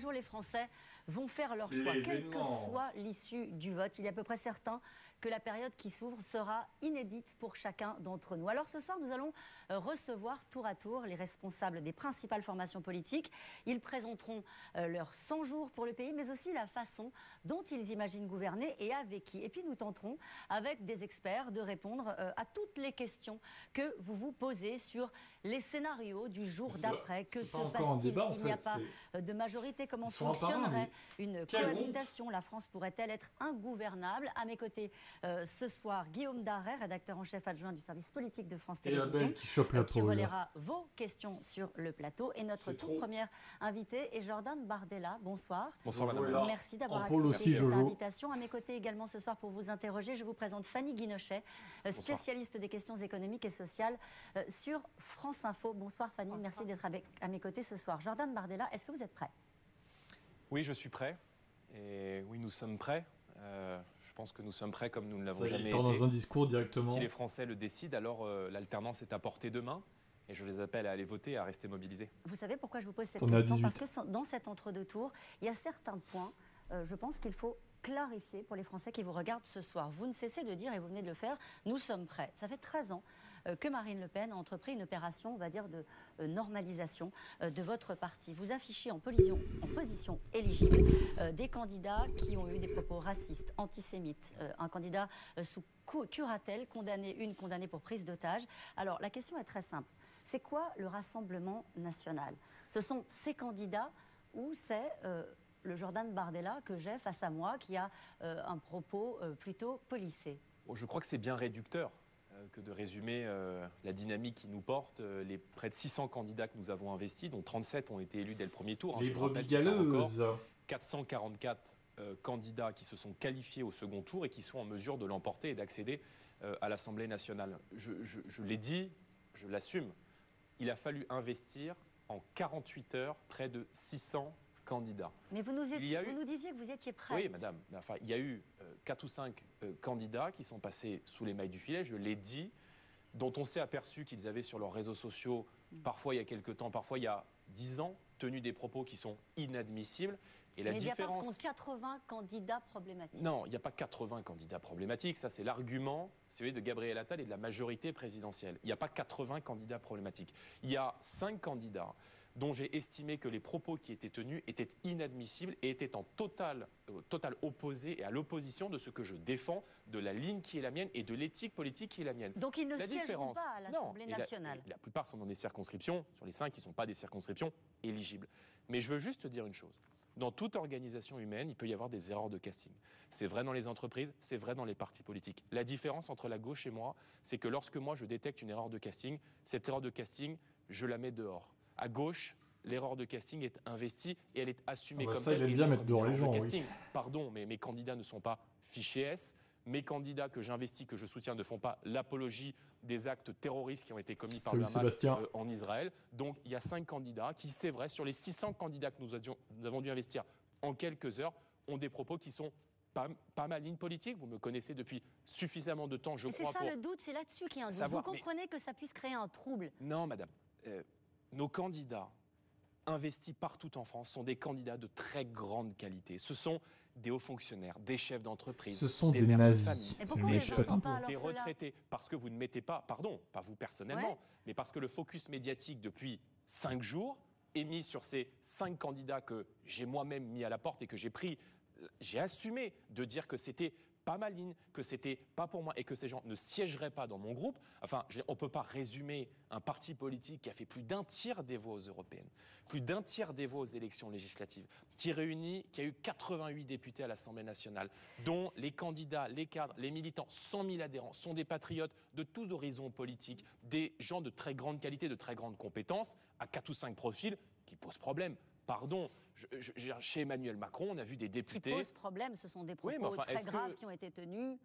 jour, les Français vont faire leur choix, quelle que soit l'issue du vote. Il est à peu près certain que la période qui s'ouvre sera inédite pour chacun d'entre nous. Alors ce soir, nous allons recevoir tour à tour les responsables des principales formations politiques. Ils présenteront leurs 100 jours pour le pays, mais aussi la façon dont ils imaginent gouverner et avec qui. Et puis nous tenterons, avec des experts, de répondre à toutes les questions que vous vous posez sur les scénarios du jour d'après. Que se passe-t-il s'il n'y a pas de majorité? Comment fonctionnerait une cohabitation? La France pourrait-elle être ingouvernable? À mes côtés ce soir, Guillaume Darey, rédacteur en chef adjoint du service politique de France Télévisions, qui relaiera vos questions sur le plateau. Et notre toute première invitée est Jordan Bardella. Bonsoir. Bonsoir madame. Merci d'avoir accepté cette invitation. À mes côtés également ce soir pour vous interroger, je vous présente Fanny Guinochet, spécialiste des questions économiques et sociales sur France Info. Bonsoir Fanny, merci d'être à mes côtés ce soir. Jordan Bardella, est-ce que vous êtes prêt? Oui, je suis prêt. Et oui, nous sommes prêts. Je pense que nous sommes prêts comme nous ne l'avons jamais été. Dans un discours directement. Si les Français le décident, alors l'alternance est à portée de main. Et je les appelle à aller voter et à rester mobilisés. Vous savez pourquoi je vous pose cette question? Parce que dans cet entre-deux-tours, il y a certains points, je pense qu'il faut clarifier pour les Français qui vous regardent ce soir. Vous ne cessez de dire, et vous venez de le faire, nous sommes prêts. Ça fait 13 ans que Marine Le Pen a entrepris une opération, on va dire, de normalisation de votre parti. Vous affichez en position éligible des candidats qui ont eu des propos racistes, antisémites, un candidat sous curatelle, condamné pour prise d'otage. Alors la question est très simple. C'est quoi le Rassemblement national? Ce sont ces candidats ou c'est le Jordan Bardella que j'ai face à moi qui a un propos plutôt policé? Je crois que c'est bien réducteur que de résumer la dynamique qui nous porte. Les près de 600 candidats que nous avons investis, dont 37 ont été élus dès le premier tour. Les brebis galeuses. 444 candidats qui se sont qualifiés au second tour et qui sont en mesure de l'emporter et d'accéder à l'Assemblée nationale. Je l'ai dit, je l'assume. Il a fallu investir en 48 heures près de 600 candidats. Mais vous nous disiez que vous étiez prêts. Oui, madame. Enfin, il y a eu 4 ou 5 candidats qui sont passés sous les mailles du filet, je l'ai dit, dont on s'est aperçu qu'ils avaient sur leurs réseaux sociaux, parfois il y a quelques temps, parfois il y a 10 ans, tenu des propos qui sont inadmissibles. Et la différence... il n'y a pas 80 candidats problématiques. Non, il n'y a pas 80 candidats problématiques. Ça, c'est l'argument de Gabriel Attal et de la majorité présidentielle. Il n'y a pas 80 candidats problématiques. Il y a 5 candidats dont j'ai estimé que les propos qui étaient tenus étaient inadmissibles et étaient en total opposé et à l'opposition de ce que je défends, de la ligne qui est la mienne et de l'éthique politique qui est la mienne. Donc ils ne siègeront pas à l'Assemblée nationale. La plupart sont dans des circonscriptions, sur les 5 qui ne sont pas des circonscriptions éligibles. Mais je veux juste dire une chose. Dans toute organisation humaine, il peut y avoir des erreurs de casting. C'est vrai dans les entreprises, c'est vrai dans les partis politiques. La différence entre la gauche et moi, c'est que lorsque moi je détecte une erreur de casting, cette erreur de casting, je la mets dehors. À gauche, l'erreur de casting est investie et elle est assumée comme ça, il aime bien mettre dehors les gens. Oui. Pardon, mais mes candidats ne sont pas fichés S. Mes candidats que j'investis, que je soutiens, ne font pas l'apologie des actes terroristes qui ont été commis par le Hamas en Israël. Donc il y a 5 candidats qui, c'est vrai, sur les 600 candidats que nous avons dû investir en quelques heures, ont des propos qui sont pas ma ligne politique. Vous me connaissez depuis suffisamment de temps, je crois. C'est ça le doute, c'est là-dessus qu'il y a un doute. Vous comprenez que ça puisse créer un trouble? Non, madame. Nos candidats investis partout en France sont des candidats de très grande qualité. Ce sont des hauts fonctionnaires, des chefs d'entreprise, ce sont des nazis, et pourquoi des retraités. Parce que vous ne mettez pas, pardon, pas vous personnellement, mais parce que le focus médiatique depuis 5 jours est mis sur ces 5 candidats que j'ai moi-même mis à la porte et que j'ai assumé de dire que c'était pas ma ligne, que c'était pas pour moi et que ces gens ne siégeraient pas dans mon groupe. Enfin, on ne peut pas résumer un parti politique qui a fait plus d'un tiers des voix aux européennes, plus d'un tiers des voix aux élections législatives, qui a eu 88 députés à l'Assemblée nationale, dont les candidats, les cadres, les militants, 100 000 adhérents, sont des patriotes de tous horizons politiques, des gens de très grande qualité, de très grandes compétences, à 4 ou 5 profils qui posent problème. Pardon, chez Emmanuel Macron, on a vu des députés... Qui posent problème, ce sont des propos très graves qui ont été tenus.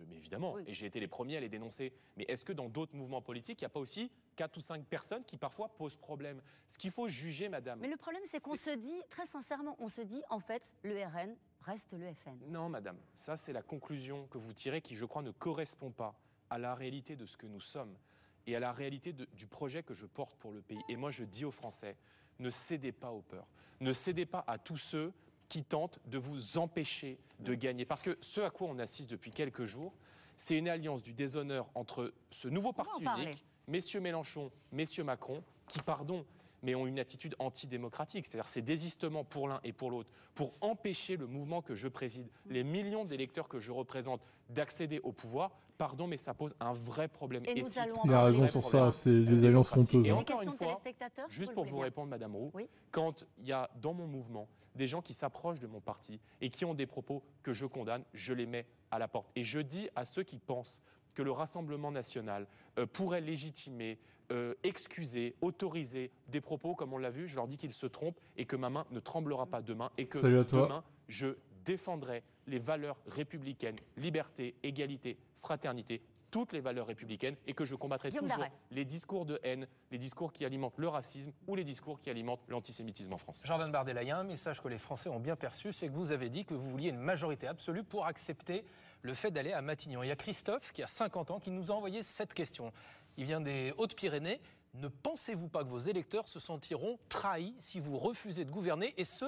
Mais évidemment, et j'ai été les premiers à les dénoncer. Mais est-ce que dans d'autres mouvements politiques, il n'y a pas aussi 4 ou 5 personnes qui parfois posent problème? Ce qu'il faut juger, madame... Mais le problème, c'est qu'on se dit, très sincèrement, on se dit, en fait, le RN reste le FN. Non, madame, ça c'est la conclusion que vous tirez qui, je crois, ne correspond pas à la réalité de ce que nous sommes et à la réalité du projet que je porte pour le pays. Et moi, je dis aux Français, ne cédez pas aux peurs. Ne cédez pas à tous ceux qui tentent de vous empêcher de gagner. Parce que ce à quoi on assiste depuis quelques jours, c'est une alliance du déshonneur entre ce nouveau parti unique, messieurs Mélenchon, messieurs Macron, qui, pardon, mais ont une attitude antidémocratique. C'est-à-dire ces désistements pour l'un et pour l'autre, pour empêcher le mouvement que je préside, les millions d'électeurs que je représente, d'accéder au pouvoir. Pardon, mais ça pose un vrai problème éthique. Il a raison sur ça, c'est des alliances honteuses. Et encore une fois, juste pour vous répondre, Madame Roux, quand il y a dans mon mouvement des gens qui s'approchent de mon parti et qui ont des propos que je condamne, je les mets à la porte. Et je dis à ceux qui pensent que le Rassemblement national pourrait légitimer, excuser, autoriser des propos comme on l'a vu, je leur dis qu'ils se trompent et que ma main ne tremblera pas demain et que demain, je défendrai les valeurs républicaines, liberté, égalité, fraternité, toutes les valeurs républicaines et que je combattrai toujours les discours de haine, les discours qui alimentent le racisme ou les discours qui alimentent l'antisémitisme en France. Jordan Bardella, il y a un message que les Français ont bien perçu, c'est que vous avez dit que vous vouliez une majorité absolue pour accepter le fait d'aller à Matignon. Il y a Christophe, qui a 50 ans, qui nous a envoyé cette question. Il vient des Hautes-Pyrénées. Ne pensez-vous pas que vos électeurs se sentiront trahis si vous refusez de gouverner, et ce,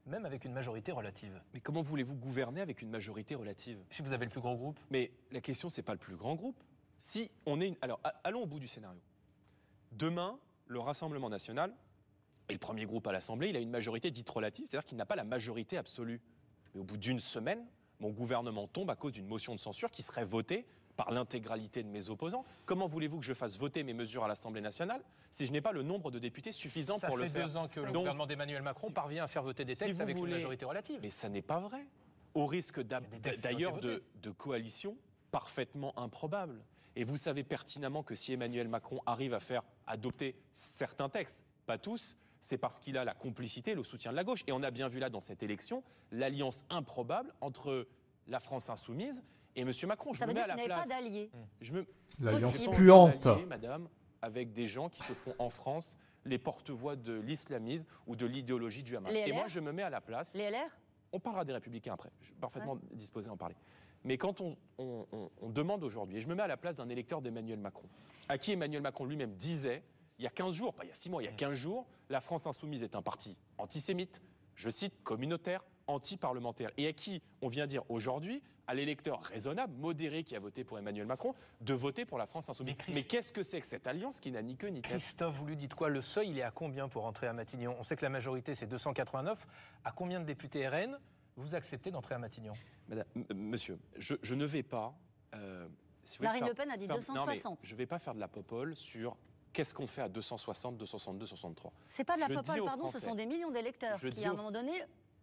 même avec une majorité relative? Mais comment voulez-vous gouverner avec une majorité relative? Si vous avez le plus grand groupe? Mais la question, c'est pas le plus grand groupe. Si on est Alors, allons au bout du scénario. Demain, le Rassemblement national est le premier groupe à l'Assemblée. Il a une majorité dite relative, c'est-à-dire qu'il n'a pas la majorité absolue. Mais au bout d'une semaine, mon gouvernement tombe à cause d'une motion de censure qui serait votée par l'intégralité de mes opposants. Comment voulez-vous que je fasse voter mes mesures à l'Assemblée nationale si je n'ai pas le nombre de députés suffisant pour le faire? Ça fait 2 ans que le gouvernement d'Emmanuel Macron parvient à faire voter des textes avec une majorité relative. Mais ça n'est pas vrai. Au risque d'ailleurs de coalitions parfaitement improbables. Et vous savez pertinemment que si Emmanuel Macron arrive à faire adopter certains textes, pas tous, c'est parce qu'il a la complicité et le soutien de la gauche. Et on a bien vu là dans cette élection l'alliance improbable entre la France insoumise et M. Macron. Ça veut dire qu'il n'avait pas d'alliés. L'alliance puante. Madame, avec des gens qui se font en France les porte-voix de l'islamisme ou de l'idéologie du Hamas. Et moi, je me mets à la place. Les LR? On parlera des Républicains après. Je suis parfaitement disposé à en parler. Mais quand on demande aujourd'hui, et je me mets à la place d'un électeur d'Emmanuel Macron, à qui Emmanuel Macron lui-même disait, il y a 15 jours, pas il y a 6 mois, il y a 15 jours, la France insoumise est un parti antisémite, je cite, communautaire, anti-parlementaire, et à qui on vient dire aujourd'hui, à l'électeur raisonnable, modéré qui a voté pour Emmanuel Macron, de voter pour la France insoumise. Mais qu'est-ce que c'est que cette alliance qui n'a ni queue ni tête? Christophe, vous lui dites quoi? Le seuil, il est à combien pour entrer à Matignon? On sait que la majorité, c'est 289. À combien de députés RN vous acceptez d'entrer à Matignon? Monsieur, je ne vais pas... Marine Le Pen a dit 260. Non, je ne vais pas faire de la popole sur qu'est-ce qu'on fait à 260, 262, 63. C'est pas de la popole, pardon, ce sont des millions d'électeurs qui, à un moment donné,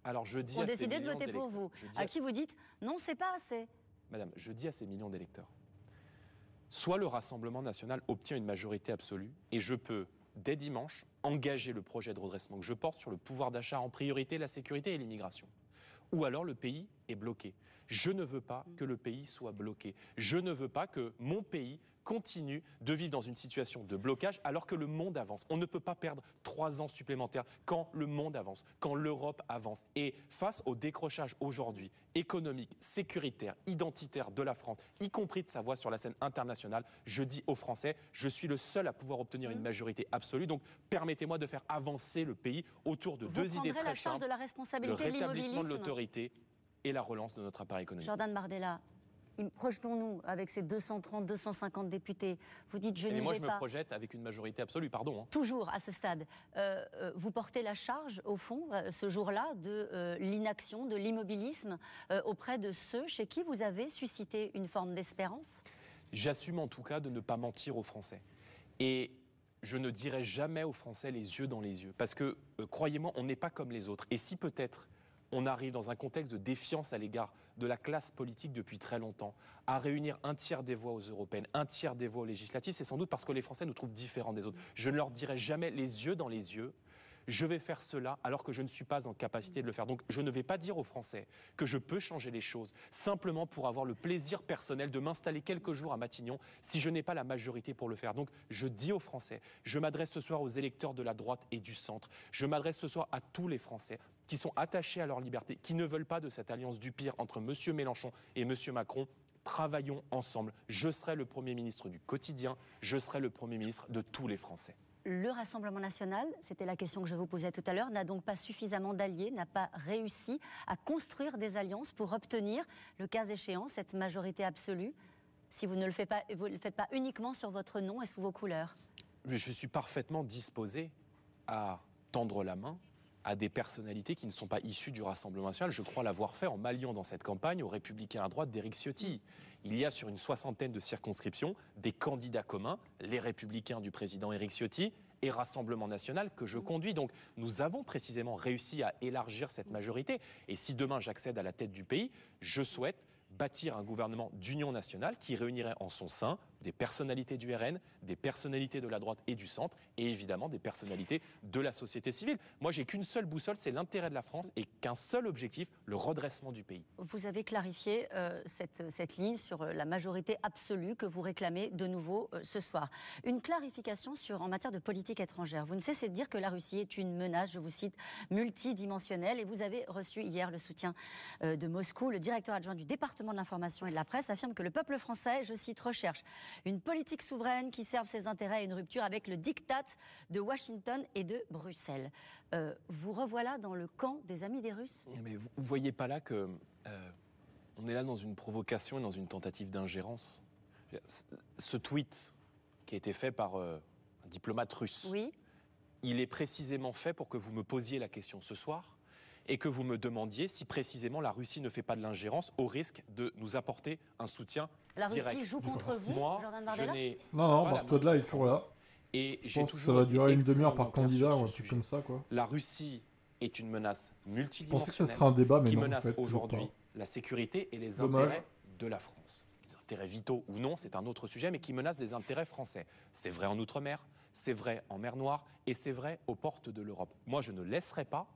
ont décidé de voter pour vous. À qui vous dites, non, c'est pas assez. Madame, je dis à ces millions d'électeurs, soit le Rassemblement national obtient une majorité absolue, et je peux, dès dimanche, engager le projet de redressement que je porte sur le pouvoir d'achat en priorité, la sécurité et l'immigration. Ou alors le pays est bloqué. Je ne veux pas que le pays soit bloqué. Je ne veux pas que mon pays continue de vivre dans une situation de blocage alors que le monde avance. On ne peut pas perdre 3 ans supplémentaires quand le monde avance, quand l'Europe avance. Et face au décrochage aujourd'hui économique, sécuritaire, identitaire de la France, y compris de sa voix sur la scène internationale, je dis aux Français, je suis le seul à pouvoir obtenir une majorité absolue. Donc permettez-moi de faire avancer le pays autour de 2 idées très simples. De la responsabilité, le rétablissement de l'autorité et la relance de notre appareil économique. Jordan Bardella, projetons-nous avec ces 230, 250 députés. Vous dites je n'y vais pas. Mais moi je me projette avec une majorité absolue, pardon. Toujours à ce stade. Vous portez la charge, au fond, ce jour-là, de l'inaction, de l'immobilisme auprès de ceux chez qui vous avez suscité une forme d'espérance? J'assume en tout cas de ne pas mentir aux Français. Et je ne dirai jamais aux Français les yeux dans les yeux. Parce que, croyez-moi, on n'est pas comme les autres. Et si peut-être on arrive dans un contexte de défiance à l'égard de la classe politique depuis très longtemps, à réunir 1/3 des voix aux européennes, 1/3 des voix aux législatives, c'est sans doute parce que les Français nous trouvent différents des autres. Je ne leur dirai jamais les yeux dans les yeux, je vais faire cela alors que je ne suis pas en capacité de le faire. Donc je ne vais pas dire aux Français que je peux changer les choses simplement pour avoir le plaisir personnel de m'installer quelques jours à Matignon si je n'ai pas la majorité pour le faire. Donc je dis aux Français, je m'adresse ce soir aux électeurs de la droite et du centre, je m'adresse ce soir à tous les Français qui sont attachés à leur liberté, qui ne veulent pas de cette alliance du pire entre M. Mélenchon et M. Macron. Travaillons ensemble. Je serai le Premier ministre du quotidien, je serai le Premier ministre de tous les Français. Le Rassemblement national, c'était la question que je vous posais tout à l'heure, n'a donc pas suffisamment d'alliés, n'a pas réussi à construire des alliances pour obtenir, le cas échéant, cette majorité absolue, si vous ne le faites pas uniquement sur votre nom et sous vos couleurs? Je suis parfaitement disposé à tendre la main à des personnalités qui ne sont pas issues du Rassemblement national. Je crois l'avoir fait en m'alliant dans cette campagne aux Républicains à droite d'Éric Ciotti. Il y a sur une 60aine de circonscriptions des candidats communs, les Républicains du président Éric Ciotti et Rassemblement national que je conduis. Donc nous avons précisément réussi à élargir cette majorité. Et si demain j'accède à la tête du pays, je souhaite bâtir un gouvernement d'union nationale qui réunirait en son sein des personnalités du RN, des personnalités de la droite et du centre, et évidemment des personnalités de la société civile. Moi, j'ai qu'une seule boussole, c'est l'intérêt de la France et qu'un seul objectif, le redressement du pays. Vous avez clarifié cette ligne sur la majorité absolue que vous réclamez de nouveau ce soir. Une clarification en matière de politique étrangère. Vous ne cessez de dire que la Russie est une menace, je vous cite, multidimensionnelle, et vous avez reçu hier le soutien de Moscou. Le directeur adjoint du département de l'information et de la presse affirme que le peuple français, je cite, recherche une politique souveraine qui serve ses intérêts à une rupture avec le diktat de Washington et de Bruxelles. Vous revoilà dans le camp des amis des Russes? Mais vous ne voyez pas là que on est là dans une provocation et dans une tentative d'ingérence. Ce tweet qui a été fait par un diplomate russe, oui, il est précisément fait pour que vous me posiez la question ce soir et que vous me demandiez si précisément la Russie ne fait pas de l'ingérence au risque de nous apporter un soutien la direct. Russie joue contre vous, Moi, Jordan Bardella? Non, Bartholet est toujours là. Et je pense que ça va durer une demi-heure par candidat ou un truc comme ça, quoi. La Russie est une menace multidimensionnelle. Je pensais que ça serait un débat, mais qui non, menace en fait, aujourd'hui la sécurité et les Dommage. intérêts de la France. Les intérêts vitaux ou non, c'est un autre sujet, mais qui menace des intérêts français. C'est vrai en Outre-mer, c'est vrai en mer Noire et c'est vrai aux portes de l'Europe. Moi, je ne laisserai pas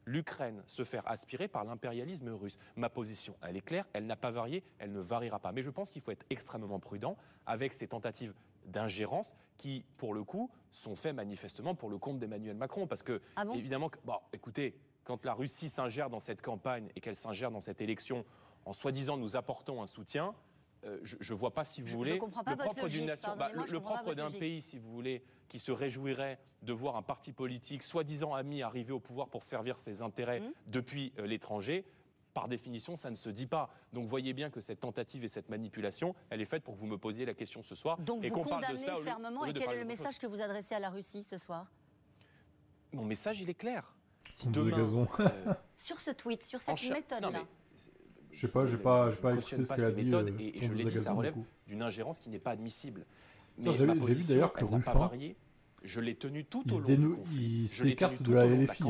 l'Ukraine se faire aspirer par l'impérialisme russe. Ma position, elle est claire, elle n'a pas varié, elle ne variera pas. Mais je pense qu'il faut être extrêmement prudent avec ces tentatives d'ingérence qui, pour le coup, sont faites manifestement pour le compte d'Emmanuel Macron. Parce que, évidemment, écoutez, quand la Russie s'ingère dans cette campagne et qu'elle s'ingère dans cette élection en soi-disant nous apportons un soutien, je ne vois pas, si vous voulez, le propre d'une nation, le propre d'un pays, si vous voulez, qui se réjouirait de voir un parti politique soi-disant ami arriver au pouvoir pour servir ses intérêts depuis l'étranger. Par définition, ça ne se dit pas. Donc voyez bien que cette tentative et cette manipulation, elle est faite pour que vous me posiez la question ce soir. Donc et vous qu'on parle de condamnez cela fermement, et quel est le message que vous adressez à la Russie ce soir? Mon message, il est clair. Si demain, sur ce tweet, sur cette méthode-là. Je sais pas, j'ai pas écouté ce qu'elle a dit. Et je l'ai dit, ça relève d'une ingérence qui n'est pas admissible. J'ai vu d'ailleurs que Ruffin, je l'ai tenu tout au long du conflit. Il s'écarte de la LFI.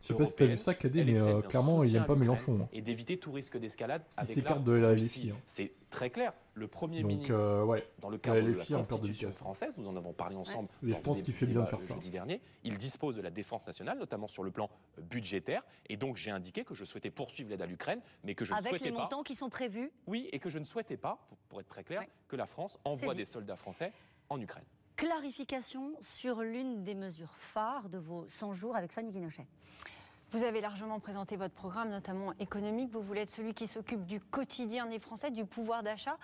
Je sais pas si tu as vu ça, Cadet, mais clairement, il n'aime pas Mélenchon. Et d'éviter tout risque d'escalade avec il s'écarte de la LFI. C'est très clair. Le Premier ministre, dans le cadre de la Constitution française, nous en avons parlé ensemble. Et je pense qu'il fait bien de faire ça. Jeudi dernier, il dispose de la défense nationale, notamment sur le plan budgétaire. Et donc, j'ai indiqué que je souhaitais poursuivre l'aide à l'Ukraine, mais que je ne souhaitais pas... Avec les montants qui sont prévus? Oui, et que je ne souhaitais pas, pour être très clair, que la France envoie des soldats français en Ukraine. Clarification sur l'une des mesures phares de vos 100 jours avec Fanny Guinochet. Vous avez largement présenté votre programme, notamment économique. Vous voulez être celui qui s'occupe du quotidien des Français, du pouvoir d'achat.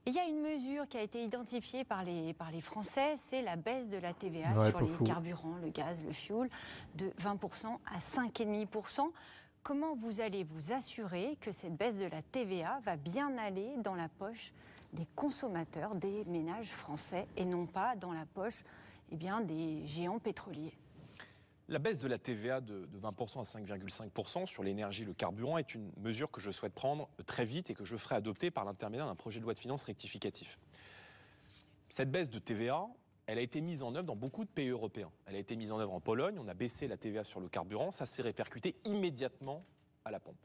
Et il y a une mesure qui a été identifiée par les Français, c'est la baisse de la TVA sur les carburants, le gaz, le fioul, de 20% à 5,5%. Comment vous allez vous assurer que cette baisse de la TVA va bien aller dans la poche des consommateurs, des ménages français, et non pas dans la poche des géants pétroliers? La baisse de la TVA de 20% à 5,5% sur l'énergie et le carburant est une mesure que je souhaite prendre très vite et que je ferai adopter par l'intermédiaire d'un projet de loi de finances rectificatif. Cette baisse de TVA, elle a été mise en œuvre dans beaucoup de pays européens. Elle a été mise en œuvre en Pologne, on a baissé la TVA sur le carburant, ça s'est répercuté immédiatement à la pompe.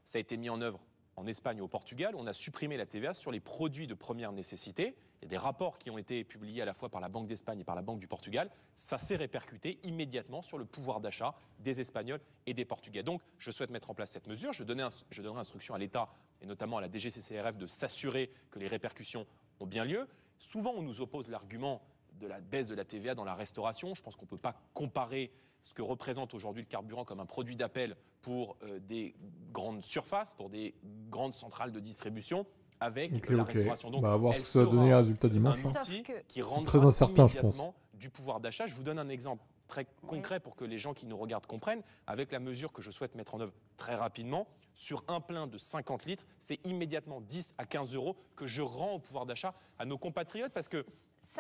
Ça a été mis en œuvre en Espagne et au Portugal, on a supprimé la TVA sur les produits de première nécessité. Il y a des rapports qui ont été publiés à la fois par la Banque d'Espagne et par la Banque du Portugal. Ça s'est répercuté immédiatement sur le pouvoir d'achat des Espagnols et des Portugais. Donc, je souhaite mettre en place cette mesure. Je donnerai instruction à l'État et notamment à la DGCCRF de s'assurer que les répercussions ont bien lieu. Souvent, on nous oppose l'argument de la baisse de la TVA dans la restauration. Je pense qu'on ne peut pas comparer ce que représente aujourd'hui le carburant comme un produit d'appel pour des grandes surfaces, pour des grandes centrales de distribution, avec la restauration. Donc, on va voir ce que ça va donner un résultat dimanche. Un outil qui c'est très incertain, je pense. Du pouvoir d'achat. Je vous donne un exemple très concret pour que les gens qui nous regardent comprennent. Avec la mesure que je souhaite mettre en œuvre très rapidement, sur un plein de 50 litres, c'est immédiatement 10 à 15 euros que je rends au pouvoir d'achat à nos compatriotes parce que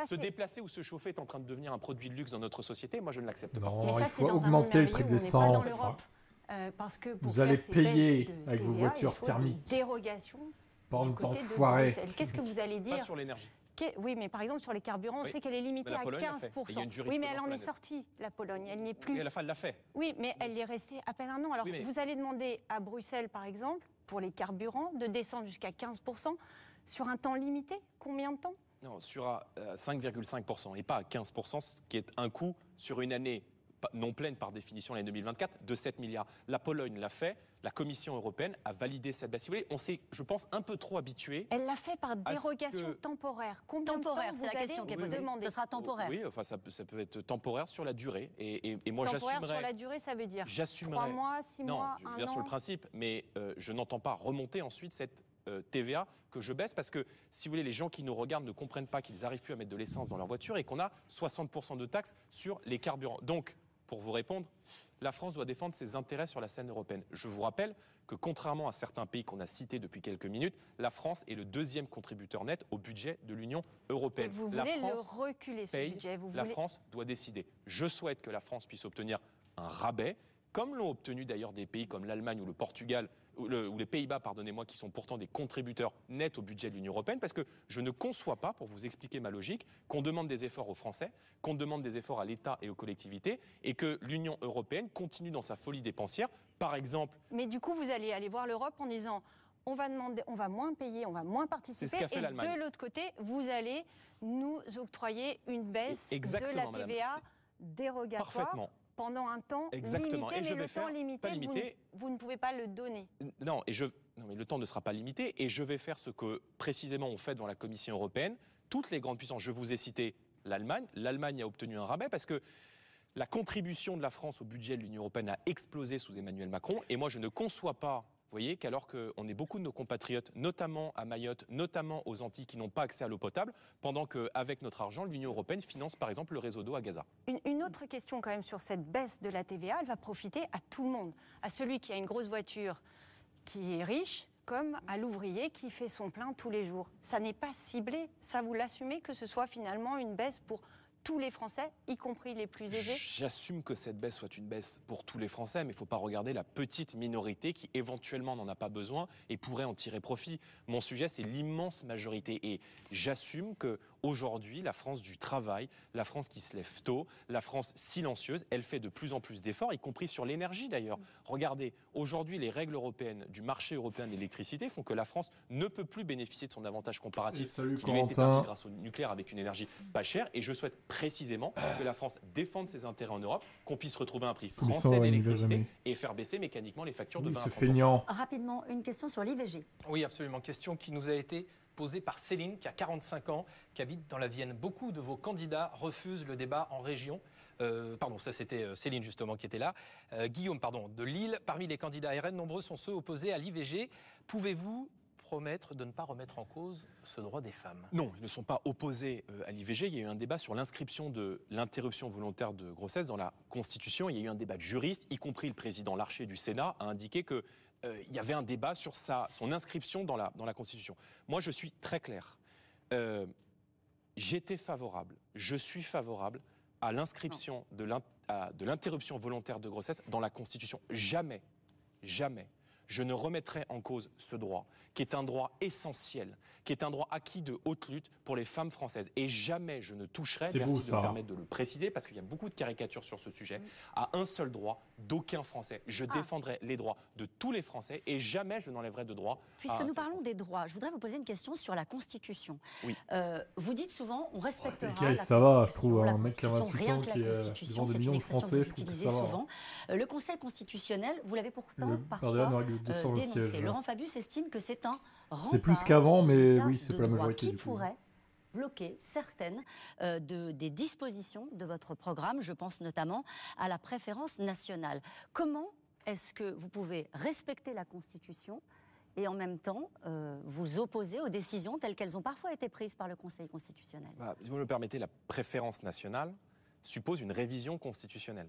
se déplacer ou se chauffer est en train de devenir un produit de luxe dans notre société. Moi, je ne l'accepte pas. Non, il faut augmenter le prix de l'essence. Parce que vous allez payer avec vos voitures thermiques. Dérogation. Bande d'enfoirés. Qu'est-ce que vous allez dire? Pas sur l'énergie. Oui, mais par exemple, sur les carburants, on sait qu'elle est limitée à 15%. Oui, mais elle en est sortie, la Pologne. Elle n'y est plus. Et à la fin, elle l'a fait. Oui, mais elle y est restée à peine un an. Alors, vous allez demander à Bruxelles, par exemple, pour les carburants, de descendre jusqu'à 15% sur un temps limité. Combien de temps? Non, sur 5,5% et pas à 15%, ce qui est un coût sur une année non pleine par définition, l'année 2024, de 7 milliards. La Pologne l'a fait, la Commission européenne a validé cette baisse. Si vous voulez, on s'est, je pense, un peu trop habitué. Elle l'a fait par dérogation temporaire. Combien temporaire, c'est la question qui est posée. Ce sera temporaire. Oui, enfin, ça peut être temporaire sur la durée. Et moi, j'assumerai. Temporaire sur la durée, ça veut dire 3 mois, 6 mois, 1 an. Non, je veux dire sur le principe, mais je n'entends pas remonter ensuite cette TVA que je baisse parce que, si vous voulez, les gens qui nous regardent ne comprennent pas qu'ils n'arrivent plus à mettre de l'essence dans leur voiture et qu'on a 60% de taxes sur les carburants. Donc, pour vous répondre, la France doit défendre ses intérêts sur la scène européenne. Je vous rappelle que, contrairement à certains pays qu'on a cités depuis quelques minutes, la France est le deuxième contributeur net au budget de l'Union européenne. Et vous voulez le reculer, ce budget. La France doit décider. Je souhaite que la France puisse obtenir un rabais, comme l'ont obtenu d'ailleurs des pays comme l'Allemagne ou le Portugal, ou les Pays-Bas, pardonnez-moi, qui sont pourtant des contributeurs nets au budget de l'Union européenne, parce que je ne conçois pas, pour vous expliquer ma logique, qu'on demande des efforts aux Français, qu'on demande des efforts à l'État et aux collectivités, et que l'Union européenne continue dans sa folie dépensière, par exemple... Mais du coup, vous allez aller voir l'Europe en disant... On va moins payer, on va moins participer. C'est ce qu'a fait l'Allemagne. Et de l'autre côté, vous allez nous octroyer une baisse de la TVA dérogatoire. Parfaitement. Pendant un temps limité, mais le temps limité, vous ne pouvez pas le donner. Non, mais le temps ne sera pas limité, et je vais faire ce que précisément on fait dans la Commission européenne. Toutes les grandes puissances, je vous ai cité l'Allemagne. L'Allemagne a obtenu un rabais parce que la contribution de la France au budget de l'Union européenne a explosé sous Emmanuel Macron, et moi je ne conçois pas... Vous voyez qu'alors qu'on est beaucoup de nos compatriotes, notamment à Mayotte, notamment aux Antilles, qui n'ont pas accès à l'eau potable, pendant qu'avec notre argent, l'Union européenne finance par exemple le réseau d'eau à Gaza. Une autre question quand même sur cette baisse de la TVA, elle va profiter à tout le monde. À celui qui a une grosse voiture, qui est riche, comme à l'ouvrier qui fait son plein tous les jours. Ça n'est pas ciblé, ça vous l'assumez, que ce soit finalement une baisse pour tous les Français, y compris les plus aisés? J'assume que cette baisse soit une baisse pour tous les Français, mais il ne faut pas regarder la petite minorité qui éventuellement n'en a pas besoin et pourrait en tirer profit. Mon sujet, c'est l'immense majorité. Et j'assume qu'aujourd'hui, la France du travail, la France qui se lève tôt, la France silencieuse, elle fait de plus en plus d'efforts, y compris sur l'énergie d'ailleurs. Regardez, aujourd'hui, les règles européennes du marché européen de l'électricité font que la France ne peut plus bénéficier de son avantage comparatif qui lui a été permis grâce au nucléaire avec une énergie pas chère. Et je souhaite précisément que la France défende ses intérêts en Europe, qu'on puisse retrouver un prix français d'électricité et faire baisser mécaniquement les factures de 20 à 30%. Rapidement, une question sur l'IVG. Oui, absolument. Question qui nous a été posée par Céline, qui a 45 ans, qui habite dans la Vienne. Beaucoup de vos candidats refusent le débat en région. Pardon, ça c'était Céline justement qui était là. Guillaume, de Lille. Parmi les candidats RN, nombreux sont ceux opposés à l'IVG. Pouvez-vous promettre de ne pas remettre en cause ce droit des femmes? Non, ils ne sont pas opposés à l'IVG. Il y a eu un débat sur l'inscription de l'interruption volontaire de grossesse dans la Constitution. Il y a eu un débat de juristes, y compris le président Larcher du Sénat a indiqué que il y avait un débat sur son inscription dans la Constitution. Moi, je suis très clair. J'étais favorable, je suis favorable à l'inscription de l'interruption volontaire de grossesse dans la Constitution. Jamais, jamais, je ne remettrai en cause ce droit, qui est un droit essentiel, qui est un droit acquis de haute lutte pour les femmes françaises. Et jamais je ne toucherai, merci de me permettre de le préciser, parce qu'il y a beaucoup de caricatures sur ce sujet, à un seul droit d'aucun Français. Je défendrai les droits de tous les Français et jamais je n'enlèverai de droits. Puisque nous parlons des droits, je voudrais vous poser une question sur la Constitution. Oui. Vous dites souvent, on respectera la Constitution. Ça va, je trouve, un mec qui a 28 ans qui est devant des millions de Français, je trouve que ça va. Souvent. Le Conseil constitutionnel, vous l'avez pourtant parfois dénoncé. Laurent Fabius estime que c'est un rempart. C'est plus qu'avant, mais oui, c'est pas la majorité qui pourrait bloquer certaines des dispositions de votre programme. Je pense notamment à la préférence nationale. Comment est-ce que vous pouvez respecter la Constitution et en même temps vous opposer aux décisions telles qu'elles ont parfois été prises par le Conseil constitutionnel. Si vous me le permettez, la préférence nationale suppose une révision constitutionnelle.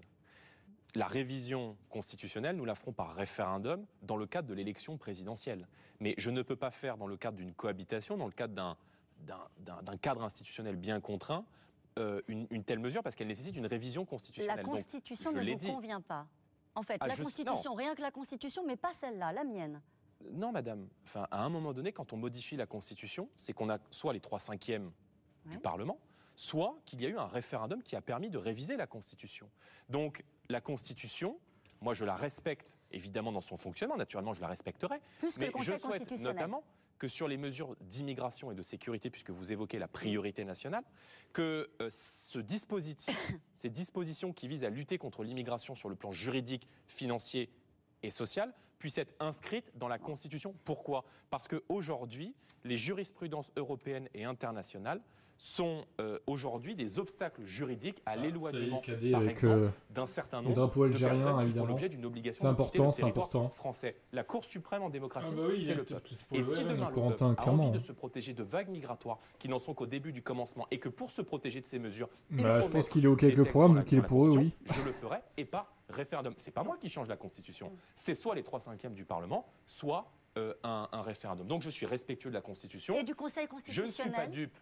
La révision constitutionnelle, nous la ferons par référendum dans le cadre de l'élection présidentielle. Mais je ne peux pas faire dans le cadre d'une cohabitation, dans le cadre d'un cadre institutionnel bien contraint, une telle mesure parce qu'elle nécessite une révision constitutionnelle. La Constitution ne vous convient pas. En fait, la Constitution, rien que la Constitution, mais pas celle-là, la mienne. Non, madame. Enfin, à un moment donné, quand on modifie la Constitution, c'est qu'on a soit les 3/5 du Parlement, soit qu'il y a eu un référendum qui a permis de réviser la Constitution. Donc, la Constitution, moi, je la respecte, évidemment, dans son fonctionnement. Naturellement, je la respecterai. Plus que mais le Conseil je souhaite constitutionnel. notamment que sur les mesures d'immigration et de sécurité, puisque vous évoquez la priorité nationale, que ce dispositif, ces dispositions qui visent à lutter contre l'immigration sur le plan juridique, financier et social, puissent être inscrites dans la Constitution. Pourquoi ? Parce qu'aujourd'hui, les jurisprudences européennes et internationales sont aujourd'hui des obstacles juridiques à l'éloignement, par exemple, d'un certain nombre de personnes qui font l'objet d'une obligation de quitter le territoire français. La Cour suprême en démocratie, c'est le peuple. Et si demain le peuple a envie de se protéger de vagues migratoires qui n'en sont qu'au début du commencement et que pour se protéger de ces mesures, je pense qu'il est OK avec le programme, vu qu'il est pour eux, oui. Je le ferai, et par référendum. C'est pas moi qui change la Constitution. C'est soit les 3/5 du Parlement, soit un référendum. Donc je suis respectueux de la Constitution. Et du Conseil constitutionnel. Je ne suis pas dupe,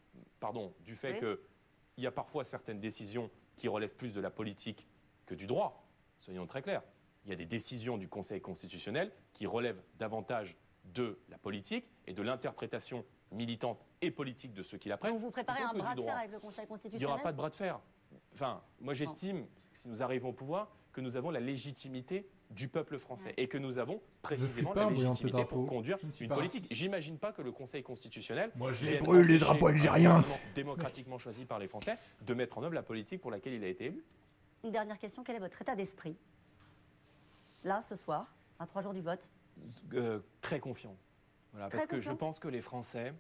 du fait qu'il y a parfois certaines décisions qui relèvent plus de la politique que du droit. Soyons très clairs. Il y a des décisions du Conseil constitutionnel qui relèvent davantage de la politique et de l'interprétation militante et politique de ceux qui la prennent. Donc vous préparez un bras de fer avec le Conseil constitutionnel ? Il n'y aura pas de bras de fer. Enfin, moi j'estime, si nous arrivons au pouvoir, que nous avons la légitimité du peuple français et que nous avons précisément la légitimité pour conduire une politique. J'imagine pas que le Conseil constitutionnel, moi j'ai brûlé les drapeaux algériens, démocratiquement choisi par les Français, de mettre en œuvre la politique pour laquelle il a été élu. Une dernière question, quel est votre état d'esprit là ce soir, à 3 jours du vote? Très confiant. Voilà, parce que je pense que les Français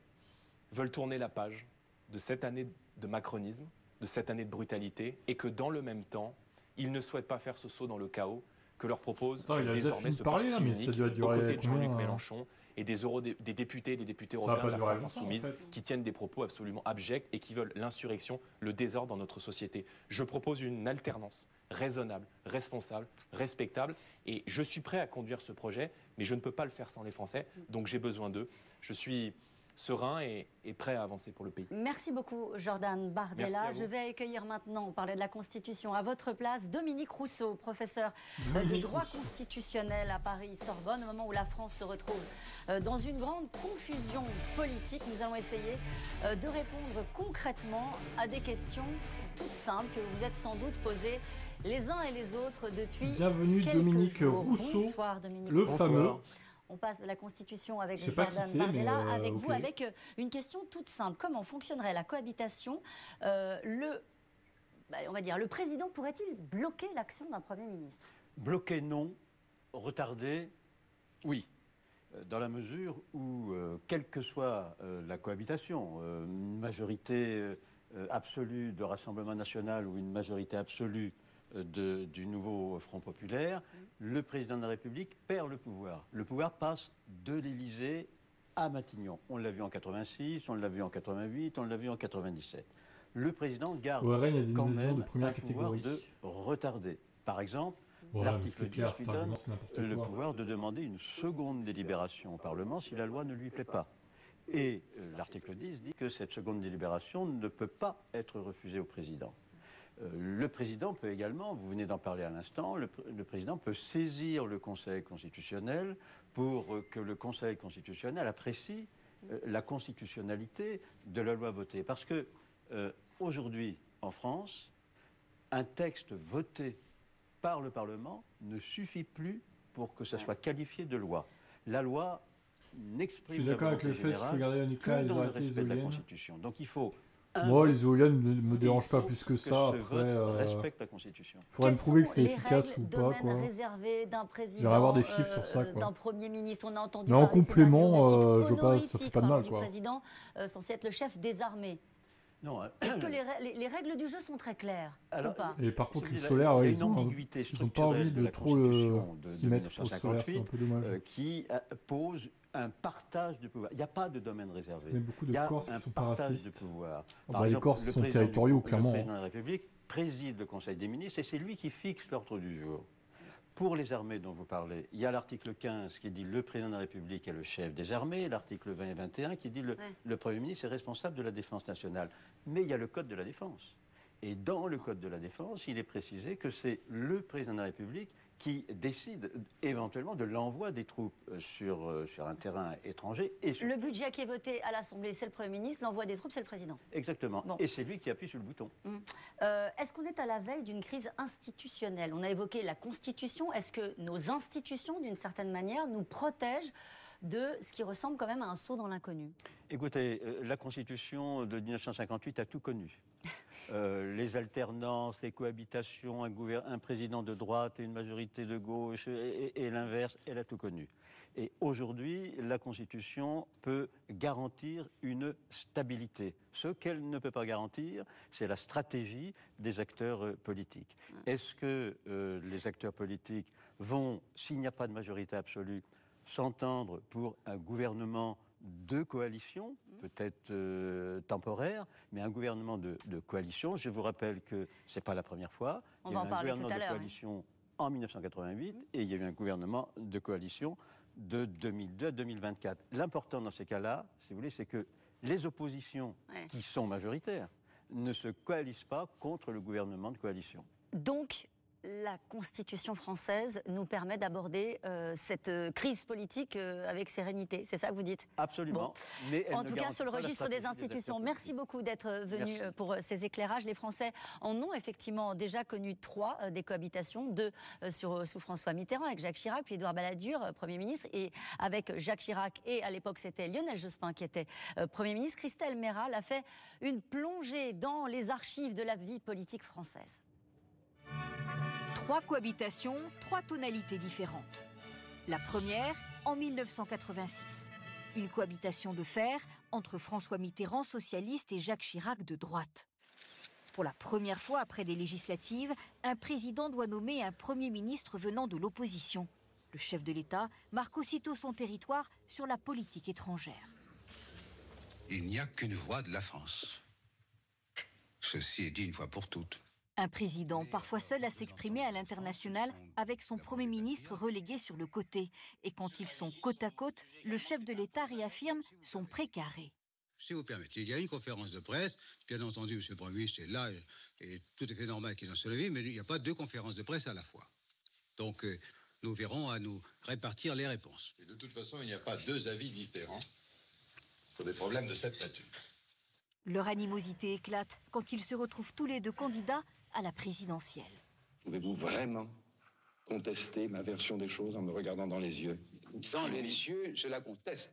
veulent tourner la page de cette année de macronisme, de cette année de brutalité, et que dans le même temps, ils ne souhaitent pas faire ce saut dans le chaos que leur propose désormais ce parti unique aux côtés de Jean-Luc Mélenchon et des députés européens de la France insoumise qui tiennent des propos absolument abjects et qui veulent l'insurrection, le désordre dans notre société. Je propose une alternance raisonnable, responsable, respectable, et je suis prêt à conduire ce projet, mais je ne peux pas le faire sans les Français, donc j'ai besoin d'eux. Je suis serein et prêt à avancer pour le pays. Merci beaucoup, Jordan Bardella. Je vais accueillir maintenant, on parlait de la Constitution, à votre place, Dominique Rousseau, professeur de droit constitutionnel à Paris-Sorbonne. Au moment où la France se retrouve dans une grande confusion politique, nous allons essayer de répondre concrètement à des questions toutes simples que vous vous êtes sans doute posées les uns et les autres depuis Bienvenue Dominique Rousseau, Bonsoir, Dominique le fameux. On passe de la Constitution avec Jordan Bardella, avec vous, avec une question toute simple. Comment fonctionnerait la cohabitation on va dire, le président pourrait-il bloquer l'action d'un Premier ministre? Bloquer, non. Retarder, oui. Dans la mesure où, quelle que soit la cohabitation, une majorité absolue de Rassemblement national ou une majorité absolue du nouveau Front populaire, le président de la République perd le pouvoir. Le pouvoir passe de l'Élysée à Matignon. On l'a vu en 86, on l'a vu en 88, on l'a vu en 97. Le président garde quand même un pouvoir de retarder. Par exemple, l'article 10 lui donne le pouvoir de demander une seconde délibération au Parlement si la loi ne lui plaît pas. Et l'article 10 dit que cette seconde délibération ne peut pas être refusée au président. Le président peut également, vous venez d'en parler à l'instant, le président peut saisir le Conseil constitutionnel pour que le Conseil constitutionnel apprécie la constitutionnalité de la loi votée. Parce que aujourd'hui, en France, un texte voté par le Parlement ne suffit plus pour que ça soit qualifié de loi. La loi n'exprime la volonté générale que dans le respect de la Constitution. Donc il faut... Moi, les éoliennes ne me dérangent pas plus que ça. Après, respecte la Constitution. Il faudrait me prouver que c'est efficace ou pas. J'aimerais avoir des chiffres sur ça. D'un Premier ministre, on a entendu. Mais en complément, je veux pas, ça fait pas de mal. Du président censé être le chef des armées. Non. Est-ce que les règles du jeu sont très claires ou pas? Et par contre, le solaire, ils n'ont pas envie de trop s'y mettre au solaire, c'est un peu dommage. Qui pose un partage de pouvoir. Il n'y a pas de domaine réservé. Il y a beaucoup de Corses qui sont pas racistes. Les Corses sont territoriaux, clairement. Le président de la République préside le Conseil des ministres et c'est lui qui fixe l'ordre du jour. Pour les armées dont vous parlez, il y a l'article 15 qui dit le président de la République est le chef des armées, l'article 20 et 21 qui dit le Premier ministre est responsable de la défense nationale. Mais il y a le Code de la défense. Et dans le Code de la défense, il est précisé que c'est le président de la République qui décide éventuellement de l'envoi des troupes sur un terrain étranger. Le budget qui est voté à l'Assemblée, c'est le Premier ministre, l'envoi des troupes, c'est le Président. Exactement. Bon. Et c'est lui qui appuie sur le bouton. Est-ce qu'on est à la veille d'une crise institutionnelle? On a évoqué la Constitution. Est-ce que nos institutions, d'une certaine manière, nous protègent de ce qui ressemble quand même à un saut dans l'inconnu? Écoutez, la Constitution de 1958 a tout connu. Les alternances, les cohabitations, un président de droite et une majorité de gauche et l'inverse, elle a tout connu. Et aujourd'hui, la Constitution peut garantir une stabilité. Ce qu'elle ne peut pas garantir, c'est la stratégie des acteurs politiques. Est-ce que les acteurs politiques vont, s'il n'y a pas de majorité absolue, s'entendre pour un gouvernement de coalition, peut-être temporaire, mais un gouvernement de coalition? Je vous rappelle que ce n'est pas la première fois. On va en parler tout à l'heure. Il y a eu un gouvernement de coalition en 1988 et il y a eu un gouvernement de coalition de 2002 à 2024. L'important dans ces cas-là, si vous voulez, c'est que les oppositions qui sont majoritaires ne se coalisent pas contre le gouvernement de coalition. Donc, la Constitution française nous permet d'aborder cette crise politique avec sérénité. C'est ça que vous dites? Absolument. Bon. Mais en tout cas, sur le registre des institutions, merci beaucoup d'être venu pour ces éclairages. Les Français en ont effectivement déjà connu 3 des cohabitations, 2 sous François Mitterrand avec Jacques Chirac, puis Édouard Balladur, Premier ministre, et avec Jacques Chirac, et à l'époque c'était Lionel Jospin qui était Premier ministre. Christelle Méral a fait une plongée dans les archives de la vie politique française. 3 cohabitations, 3 tonalités différentes. La première, en 1986. Une cohabitation de fer entre François Mitterrand, socialiste, et Jacques Chirac, de droite. Pour la première fois après des législatives, un président doit nommer un Premier ministre venant de l'opposition. Le chef de l'État marque aussitôt son territoire sur la politique étrangère. Il n'y a qu'une voix de la France. Ceci est dit une fois pour toutes. Un président parfois seul à s'exprimer à l'international avec son Premier ministre relégué sur le côté. Et quand ils sont côte à côte, le chef de l'État réaffirme son précaré. Si vous permettez, il y a une conférence de presse. Bien entendu, M. le Premier ministre est là et tout à fait normal qu'il en soit levé, mais il n'y a pas 2 conférences de presse à la fois. Donc, nous verrons à nous répartir les réponses. Et de toute façon, il n'y a pas 2 avis différents sur des problèmes de cette nature. Leur animosité éclate quand ils se retrouvent tous les 2 candidats à la présidentielle. Pouvez-vous vraiment contester ma version des choses en me regardant dans les yeux? Dans les yeux, je la conteste.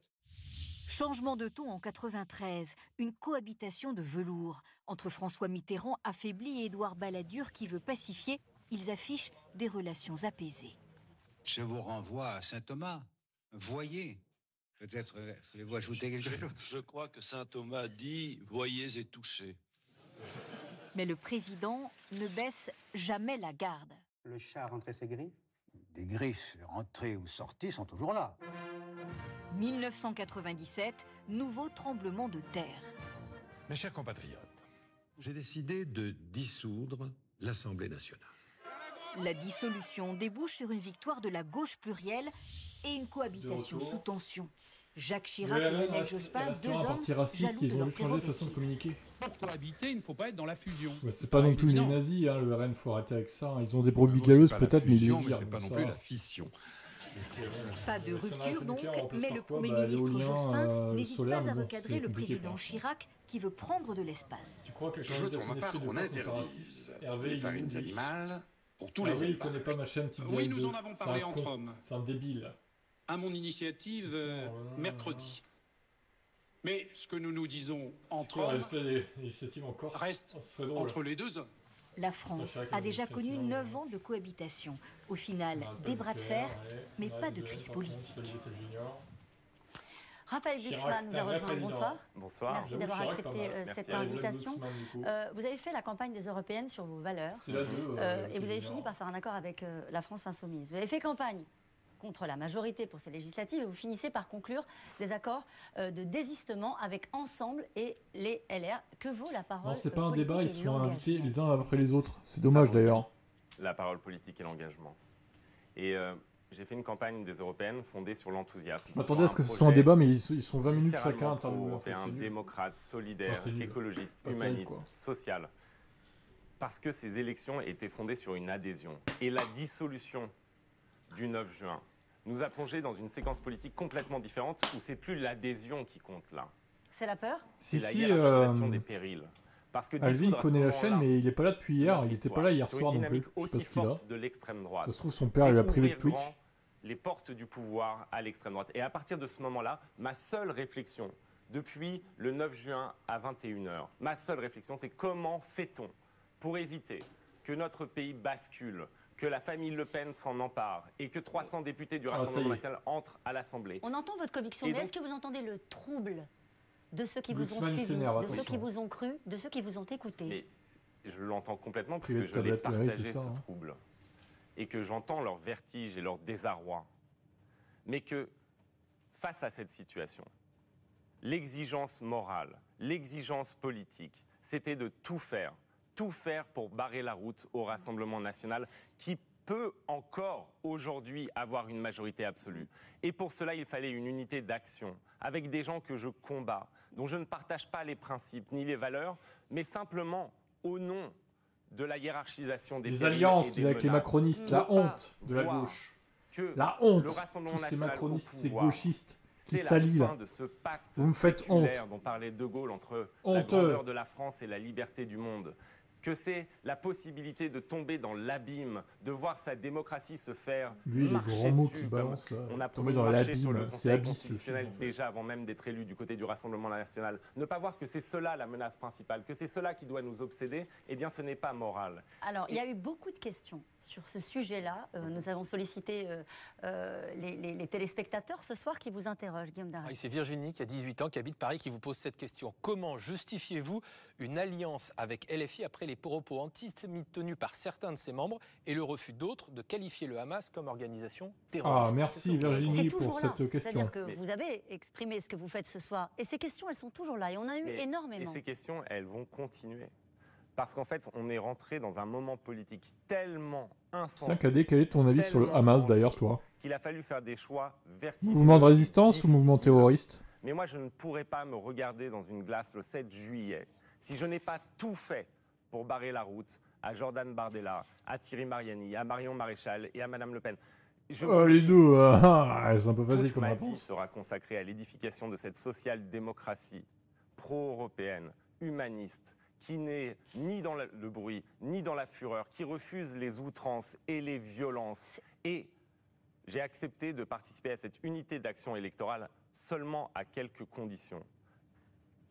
Changement de ton en 93, une cohabitation de velours. Entre François Mitterrand affaibli et Édouard Balladur qui veut pacifier, ils affichent des relations apaisées. Je vous renvoie à saint Thomas. Voyez. Peut-être voulez-vous ajouter quelque chose? Je crois que saint Thomas dit « voyez et touchez ». Mais le président ne baisse jamais la garde. Le chat a rentré ses griffes? Les griffes, rentrées ou sorties, sont toujours là. 1997, nouveau tremblement de terre. Mes chers compatriotes, j'ai décidé de dissoudre l'Assemblée nationale. La dissolution débouche sur une victoire de la gauche plurielle et une cohabitation sous tension. Jacques Chirac et Lionel Jospin, 2 hommes jaloux de leur changer de façon de communiquer. Pour cohabiter, il ne faut pas être dans la fusion. Ouais, c'est pas non plus les nazis, hein, le RN, faut arrêter avec ça. Ils ont des brebis galeuses peut-être, mais ils les virent. C'est pas non plus la fission. Pas de rupture donc, mais le Premier ministre Jospin n'hésite pas à recadrer le président Chirac qui veut prendre de l'espace. Tu crois que je veux pour ma part qu'on interdise les farines animales pour tous les élevages. Oui, nous en avons parlé entre hommes. C'est un débile. À mon initiative, mercredi. Mais ce que nous nous disons entre hommes reste entre les 2 hommes. La France a déjà connu 9 ans de cohabitation. Au final, des bras de fer, mais pas de crise politique. Raphaël Glucksmann nous a rejoint. Bonsoir. Bonsoir. Merci d'avoir accepté cette invitation. Vous avez fait la campagne des Européennes sur vos valeurs. Et vous avez fini par faire un accord avec la France Insoumise. Vous avez fait campagne contre la majorité pour ces législatives et vous finissez par conclure des accords de désistement avec Ensemble et les LR. Que vaut la parole politique? Non, c'est pas un débat, ils sont invités les uns après les autres. C'est dommage d'ailleurs. La parole politique et l'engagement. Et j'ai fait une campagne des Européennes fondée sur l'enthousiasme. Attendez à ce que ce soit un débat, mais ils sont 20 minutes chacun interviewés. Un démocrate, solidaire, écologiste, humaniste, social. Parce que ces élections étaient fondées sur une adhésion. Et la dissolution du 9 juin nous a plongé dans une séquence politique complètement différente où c'est plus l'adhésion qui compte là. C'est la peur? C'est la hiérarchisation des périls. Parce que Alvin connaît la chaîne, mais il n'est pas là depuis hier. Il n'était pas là hier soir non plus. Je sais pas ce qu'il a. De l'extrême droite. Ça se trouve, son père lui a privé de Twitch. Les portes du pouvoir à l'extrême droite. Et à partir de ce moment-là, ma seule réflexion, depuis le 9 juin à 21h, ma seule réflexion, c'est comment fait-on pour éviter que notre pays bascule, que la famille Le Pen s'en empare et que 300 députés du Rassemblement national entrent à l'Assemblée. On entend votre conviction, mais est-ce que vous entendez le trouble de ceux qui vous ont suivi, de ceux qui vous ont cru, de ceux qui vous ont écouté? Mais je l'entends complètement parce que je l'ai partagé ce trouble. Et que j'entends leur vertige et leur désarroi. Mais que face à cette situation, l'exigence morale, l'exigence politique, c'était de tout faire pour barrer la route au Rassemblement national qui peut encore aujourd'hui avoir une majorité absolue. Et pour cela, il fallait une unité d'action avec des gens que je combats, dont je ne partage pas les principes ni les valeurs, mais simplement au nom de la hiérarchisation des les alliances avec les macronistes, la honte de la gauche. La honte, tous ces macronistes, ces gauchistes qui s'allient là. Vous me faites honte. Dont parlait De Gaulle entre la grandeur de la France et la liberté du monde. Que c'est la possibilité de tomber dans l'abîme, de voir sa démocratie se faire marcher dessus, comme on a tombé dans l'abîme, c'est abysse déjà avant même d'être élu du côté du Rassemblement national. Ne pas voir que c'est cela la menace principale, que c'est cela qui doit nous obséder, eh bien ce n'est pas moral. Alors il y a eu beaucoup de questions sur ce sujet-là. Nous avons sollicité les téléspectateurs ce soir qui vous interrogent, Guillaume Darel. C'est Virginie qui a 18 ans, qui habite Paris, qui vous pose cette question. Comment justifiez-vous une alliance avec LFI après les propos antisémites tenus par certains de ses membres et le refus d'autres de qualifier le Hamas comme organisation terroriste? Ah, merci Virginie pour cette question. C'est-à-dire que vous avez exprimé ce que vous faites ce soir et ces questions, elles sont toujours là et on a eu énormément. Et ces questions, elles vont continuer. Parce qu'en fait, on est rentré dans un moment politique tellement insensé. Tiens, Cadet, quel est ton avis sur le Hamas d'ailleurs, toi? Qu'il a fallu faire des choix vertigineux. Mouvement de résistance ou mouvement terroriste? Mais moi, je ne pourrais pas me regarder dans une glace le 7 juillet si je n'ai pas tout fait pour barrer la route à Jordan Bardella, à Thierry Mariani, à Marion Maréchal et à Madame Le Pen. Les deux, c'est un peu facile comme réponse. Ma vie sera consacrée à l'édification de cette social-démocratie pro-européenne, humaniste, qui n'est ni dans le bruit, ni dans la fureur, qui refuse les outrances et les violences. Et j'ai accepté de participer à cette unité d'action électorale seulement à quelques conditions.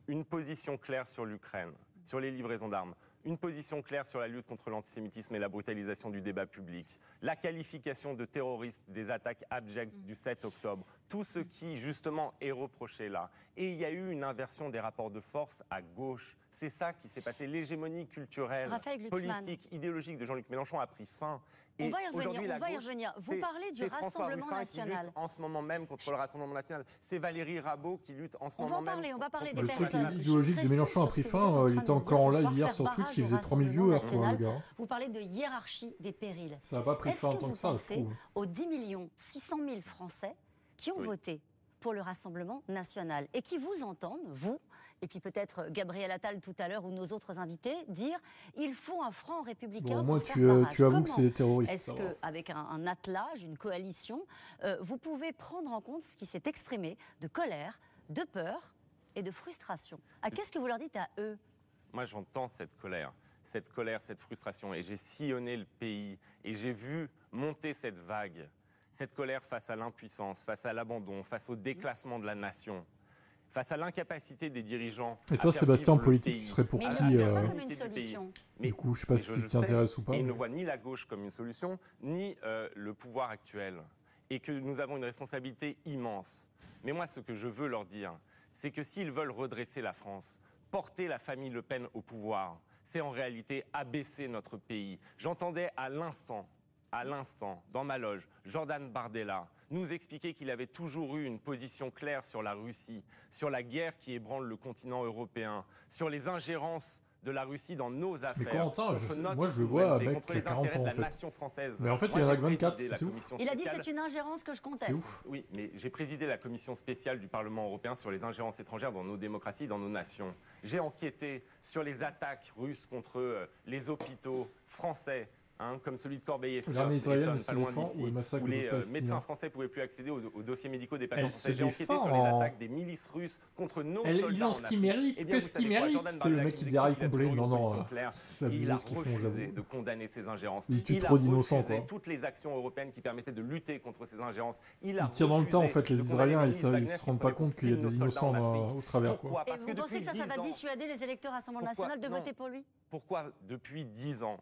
Une position claire sur l'Ukraine, sur les livraisons d'armes, une position claire sur la lutte contre l'antisémitisme et la brutalisation du débat public, la qualification de terroristes des attaques abjectes du 7 octobre, tout ce qui justement est reproché là. Et il y a eu une inversion des rapports de force à gauche. C'est ça qui s'est passé. L'hégémonie culturelle, politique, idéologique de Jean-Luc Mélenchon a pris fin. On va y revenir, Vous parlez du Rassemblement national. Qui lutte en ce moment même contre le Rassemblement national. C'est Valérie Rabault qui lutte en ce moment même. On va parler des personnes. Le truc idéologique de Mélenchon a pris fin. Il était encore en live hier sur Twitch. Il faisait 3000 viewers, le gars. Vous parlez de hiérarchie des périls. Ça n'a pas pris fin en tant que ça, je trouve. Aux 10 600 000 Français qui ont voté pour le Rassemblement national et qui vous entendent, vous, et puis peut-être Gabriel Attal tout à l'heure ou nos autres invités, dire il faut un front républicain. Bon, moi, tu avoues que c'est des terroristes. Est-ce qu'avec un attelage, une coalition, vous pouvez prendre en compte ce qui s'est exprimé de colère, de peur et de frustration? Qu'est-ce que vous leur dites à eux? Moi, j'entends cette colère, cette frustration. Et j'ai sillonné le pays et j'ai vu monter cette vague. Cette colère face à l'impuissance, face à l'abandon, face au déclassement de la nation. Face à l'incapacité des dirigeants. Et toi, Sébastien, en politique, tu serais pour qui comme une solution. Du coup, je ne sais pas si tu t'intéresses ou pas. Ils ne voient ni la gauche comme une solution, ni le pouvoir actuel. et que nous avons une responsabilité immense. Mais moi, ce que je veux leur dire, c'est que s'ils veulent redresser la France, porter la famille Le Pen au pouvoir, c'est en réalité abaisser notre pays. J'entendais à l'instant, dans ma loge, Jordan Bardella nous expliquer qu'il avait toujours eu une position claire sur la Russie, sur la guerre qui ébranle le continent européen, sur les ingérences de la Russie dans nos affaires. Mais Corentin, moi je le vois, un mec qui a 40 ans en fait. Mais en fait, il y en a que 24, c'est ouf. Il a dit c'est une ingérence que je conteste. C'est ouf. Oui, mais j'ai présidé la commission spéciale du Parlement européen sur les ingérences étrangères dans nos démocraties, dans nos nations. J'ai enquêté sur les attaques russes contre les hôpitaux français. Comme celui de Corbeil-Essonnes, l'armée israélienne se défend ou le massacre où de les Palestiniens. médecins français ne pouvaient plus accéder aux dossiers médicaux des patients Elle français. se J'ai enquêté défend sur les attaques des milices russes contre nos soldats. Ils ont ce qu'ils méritent, que ce qu'ils méritent. C'est le mec qui déraille complet. Non, c'est abusé ce qu'ils font, j'avoue. de condamner ces ingérences. Il tue trop d'innocents, quoi. Toutes les actions européennes qui permettaient de lutter contre ces ingérences. Ils tirent dans le temps, en fait, les Israéliens, ils se rendent pas compte qu'il y a des innocents au travers. Et vous pensez que ça va dissuader les électeurs Rassemblement National de voter pour lui? Pourquoi, depuis 10 ans,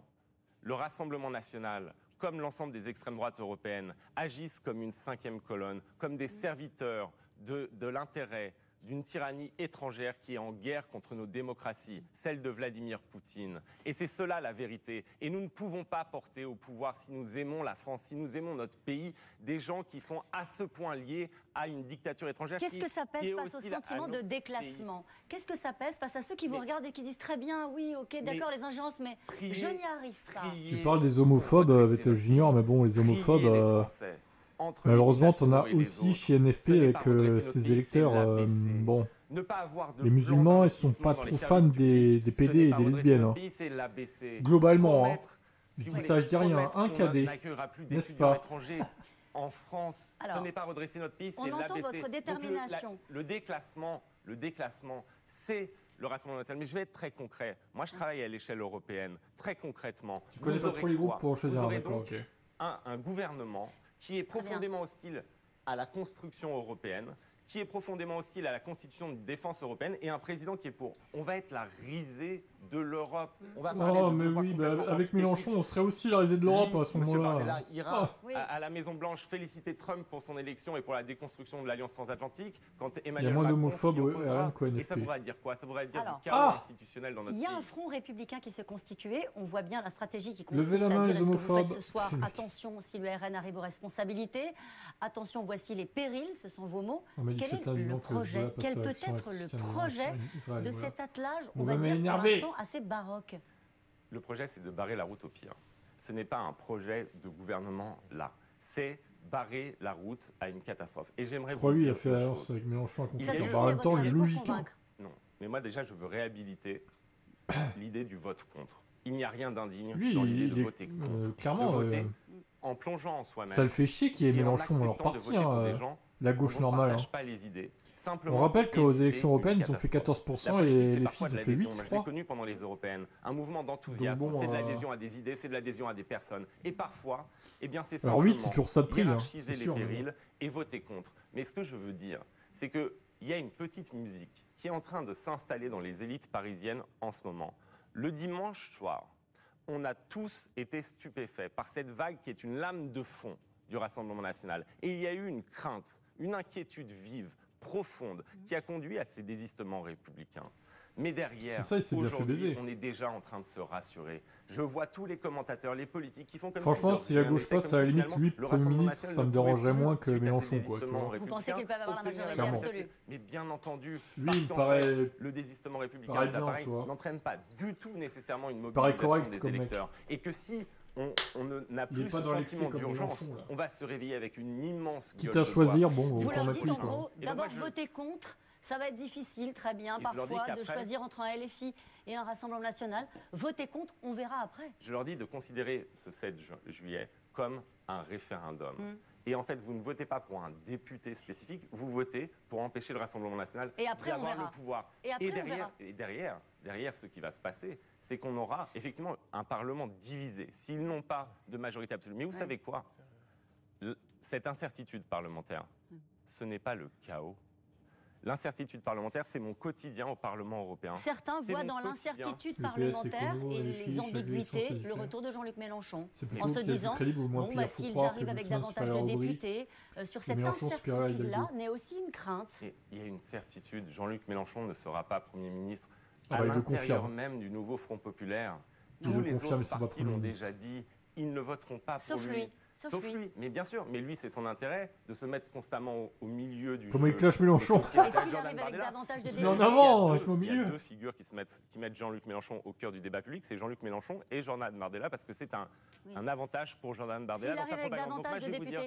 le Rassemblement National, comme l'ensemble des extrêmes droites européennes, agissent comme une cinquième colonne, comme des serviteurs de l'intérêt d'une tyrannie étrangère qui est en guerre contre nos démocraties, celle de Vladimir Poutine. Et c'est cela la vérité. Et nous ne pouvons pas porter au pouvoir, si nous aimons la France, si nous aimons notre pays, des gens qui sont à ce point liés à une dictature étrangère. Qu'est-ce que ça pèse face au sentiment de déclassement? Qu'est-ce que ça pèse face à ceux qui vous regardent et qui disent très bien, oui, ok, d'accord, les ingérences, mais je n'y arrive pas. Tu parles des homophobes, Vettel Junior, mais bon, les homophobes... Malheureusement, t'en as aussi chez NFP avec ses électeurs. Bon, les musulmans, ils sont pas trop fans des PD et des lesbiennes. Globalement, je dis ça, je dis rien. Un cadet, n'est-ce pas? En France, ce n'est pas redresser notre pays, c'est l'abaisser. On entend l'abaisser. votre détermination. Donc le déclassement, c'est le Rassemblement National. Mais je vais être très concret. Moi, je travaille à l'échelle européenne, très concrètement. Tu connais pas trop les groupes pour choisir un d'accord, ok. Un gouvernement qui est profondément hostile à la construction européenne, qui est profondément hostile à la constitution de défense européenne, et un président qui est pour. On va être la risée de l'Europe. On va parler mais oui, avec Mélenchon, on serait aussi la risée de l'Europe à ce moment-là. Ira à la Maison-Blanche féliciter Trump pour son élection et pour la déconstruction de l'Alliance transatlantique, quand Emmanuel Macron s'y opposera. Et ça voudrait dire quoi? Ça voudrait dire du chaos institutionnel dans notre pays. Il y a un front républicain qui s'est constitué. On voit bien la stratégie qui consiste Levez la main, à dire les homophobes. ce soir, attention, si le RN arrive aux responsabilités, attention, voici les périls, ce sont vos mots. Quel est le projet? Quel peut être le projet de cet attelage, on va dire, pour l'instant, assez baroque? Le projet, c'est de barrer la route au pire. Ce n'est pas un projet de gouvernement là. C'est barrer la route à une catastrophe. Et j'aimerais vous dire lui, il a fait alliance avec Mélenchon à contre. En même temps, il est logique. Non, mais moi déjà, je veux réhabiliter l'idée du vote contre. Il n'y a rien d'indigne dans l'idée de voter contre. Clairement, de voter en plongeant en soi-même. Ça le fait chier qu'il y ait Mélenchon. Alors partir la gauche normale. Pas les idées. On rappelle qu'aux élections européennes, ils ont fait 14% et les filles ont fait 8%, je crois. Je l'ai connu pendant les européennes. Un mouvement d'enthousiasme, c'est de l'adhésion à des idées, c'est de l'adhésion à des personnes. Et parfois, eh bien, c'est simplement c'est toujours ça de prix, hiérarchiser les périls et voter contre. Mais ce que je veux dire, c'est qu'il y a une petite musique qui est en train de s'installer dans les élites parisiennes en ce moment. Le dimanche soir, on a tous été stupéfaits par cette vague qui est une lame de fond du Rassemblement national. Et il y a eu une crainte, une inquiétude vive, profonde, qui a conduit à ces désistements républicains. Mais derrière, aujourd'hui, on est déjà en train de se rassurer. Je vois tous les commentateurs, les politiques qui font comme franchement, si la gauche passe, à la limite, lui, Premier ministre, ça me dérangerait moins que Mélenchon, quoi. Vous pensez qu'ils peuvent avoir la majorité absolue? Mais bien entendu, lui, il paraît... le désistement républicain n'entraîne pas du tout nécessairement une mobilisation des électeurs. Et que si on n'a plus ce sentiment d'urgence, on va se réveiller avec une immense gueule quitte à choisir, bon, vous leur dites en gros, d'abord voter contre, ça va être difficile, très bien, parfois, de choisir entre un LFI et un Rassemblement national. Voter contre, on verra après. Je leur dis de considérer ce 7 juillet comme un référendum. Et en fait, vous ne votez pas pour un député spécifique, vous votez pour empêcher le Rassemblement national d'avoir le pouvoir. Et derrière, ce qui va se passer, c'est qu'on aura effectivement un Parlement divisé, s'ils n'ont pas de majorité absolue. Mais vous savez quoi? Cette incertitude parlementaire, ce n'est pas le chaos. L'incertitude parlementaire, c'est mon quotidien au Parlement européen. Certains voient dans l'incertitude parlementaire et les ambiguïtés le retour de Jean-Luc Mélenchon, en se disant s'ils arrivent avec davantage de députés, sur cette incertitude-là naît aussi une crainte. Il y a une certitude, Jean-Luc Mélenchon ne sera pas Premier ministre à l'intérieur même du nouveau Front populaire. Tous les autres partis l'ont déjà dit, ils ne voteront pas pour lui. Sauf lui. Mais bien sûr, mais lui, c'est son intérêt de se mettre constamment au milieu du jeu. Comment il clash Mélenchon? Et s'il arrive avec davantage de députés, en avant, il y a deux figures qui mettent Jean-Luc Mélenchon au cœur du débat public, c'est Jean-Luc Mélenchon et Jordan Bardella, parce que c'est un avantage pour Jordan Bardella dans sa propagande. Donc moi, je vais vous dire,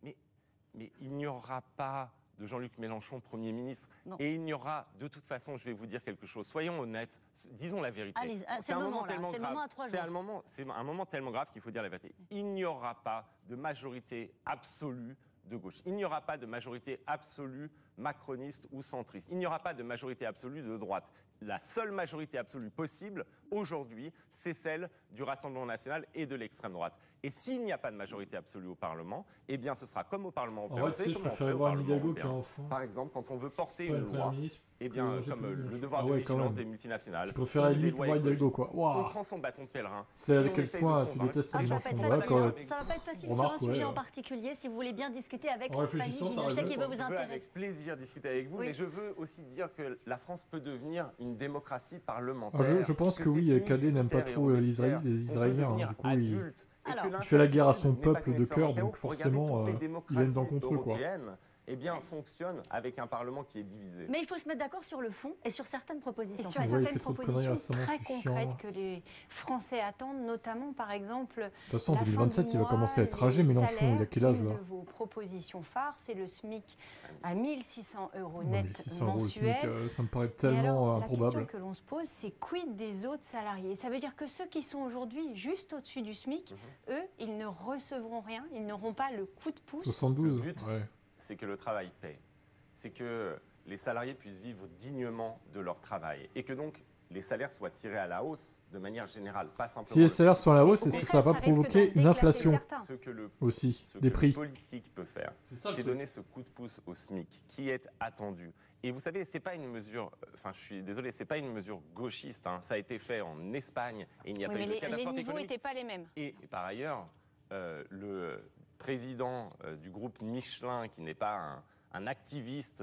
mais il n'y aura pas de Jean-Luc Mélenchon Premier ministre. Non. Et il n'y aura, de toute façon, je vais vous dire quelque chose, soyons honnêtes, disons la vérité. Allez, c'est le moment, là, c'est le moment à 3 jours. C'est un moment tellement grave qu'il faut dire la vérité. Il n'y aura pas de majorité absolue de gauche. Il n'y aura pas de majorité absolue macroniste ou centriste. Il n'y aura pas de majorité absolue de droite. La seule majorité absolue possible, aujourd'hui, c'est celle du Rassemblement national et de l'extrême droite. Et s'il n'y a pas de majorité absolue au Parlement, eh bien ce sera comme au Parlement européen. En vrai, tu sais, je préférais voir Hidalgo qui est enfant. Par exemple, quand on veut porter une loi, eh bien, comme le devoir de vigilance des multinationales. Je préférais limite voir Hidalgo, quoi. On prend son bâton de pèlerin. C'est à quel point tu détestes les enfants. Ça va pas être facile sur un sujet en particulier, si vous voulez bien discuter avec Fanny Guinochet qui veut vous intéresser. Avec plaisir discuter avec vous, mais je veux aussi dire que la France peut devenir une démocratie parlementaire. Je pense que oui, Cadet n'aime pas trop les Israéliens. Du coup, il fait la guerre à son peuple de cœur, donc forcément, il a une dent contre eux, quoi. Eh bien, fonctionne avec un Parlement qui est divisé. Mais il faut se mettre d'accord sur le fond et sur certaines propositions. Et sur certaines propositions très concrètes que les Français attendent, notamment, par exemple... De toute façon, en 2027, il va commencer à être âgé, Mélenchon. Il a quel âge, là? Une de vos propositions phares, c'est le SMIC à 1 600 € net mensuel. Ça me paraît tellement improbable. La question que l'on se pose, c'est quid des autres salariés? Ça veut dire que ceux qui sont aujourd'hui juste au-dessus du SMIC, eux, ils ne recevront rien, ils n'auront pas le coup de pouce. 72, c'est que le travail paie. C'est que les salariés puissent vivre dignement de leur travail. Et que donc, les salaires soient tirés à la hausse de manière générale, pas simplement... Si les salaires sont à la hausse, est-ce que ça ne va pas provoquer une inflation aussi, des prix? Ce que le politique peut faire, c'est donner ce coup de pouce au SMIC, qui est attendu. Et vous savez, c'est pas une mesure... Enfin, je suis désolé, c'est pas une mesure gauchiste. Hein. Ça a été fait en Espagne et il n'y a pas eu de catastrophe économique. Les niveaux n'étaient pas les mêmes. Et par ailleurs, le président du groupe Michelin, qui n'est pas un activiste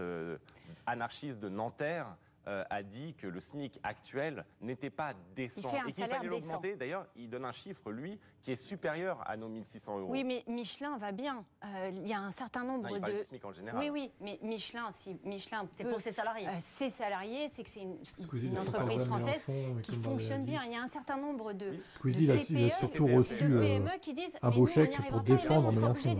anarchiste de Nanterre, a dit que le SMIC actuel n'était pas décent et qu'il fallait l'augmenter. D'ailleurs, il donne un chiffre, lui, qui est supérieur à nos 1 600 €. Oui, mais Michelin va bien. Il y a un certain nombre il parle du SMIC en général. Oui, mais Michelin, si Michelin peut... pour ses salariés. Ses salariés, c'est que c'est une entreprise française qui fonctionne bien. Il y a un certain nombre de Squeezie, il a surtout reçu un beau chèque pour défendre Mélenchon.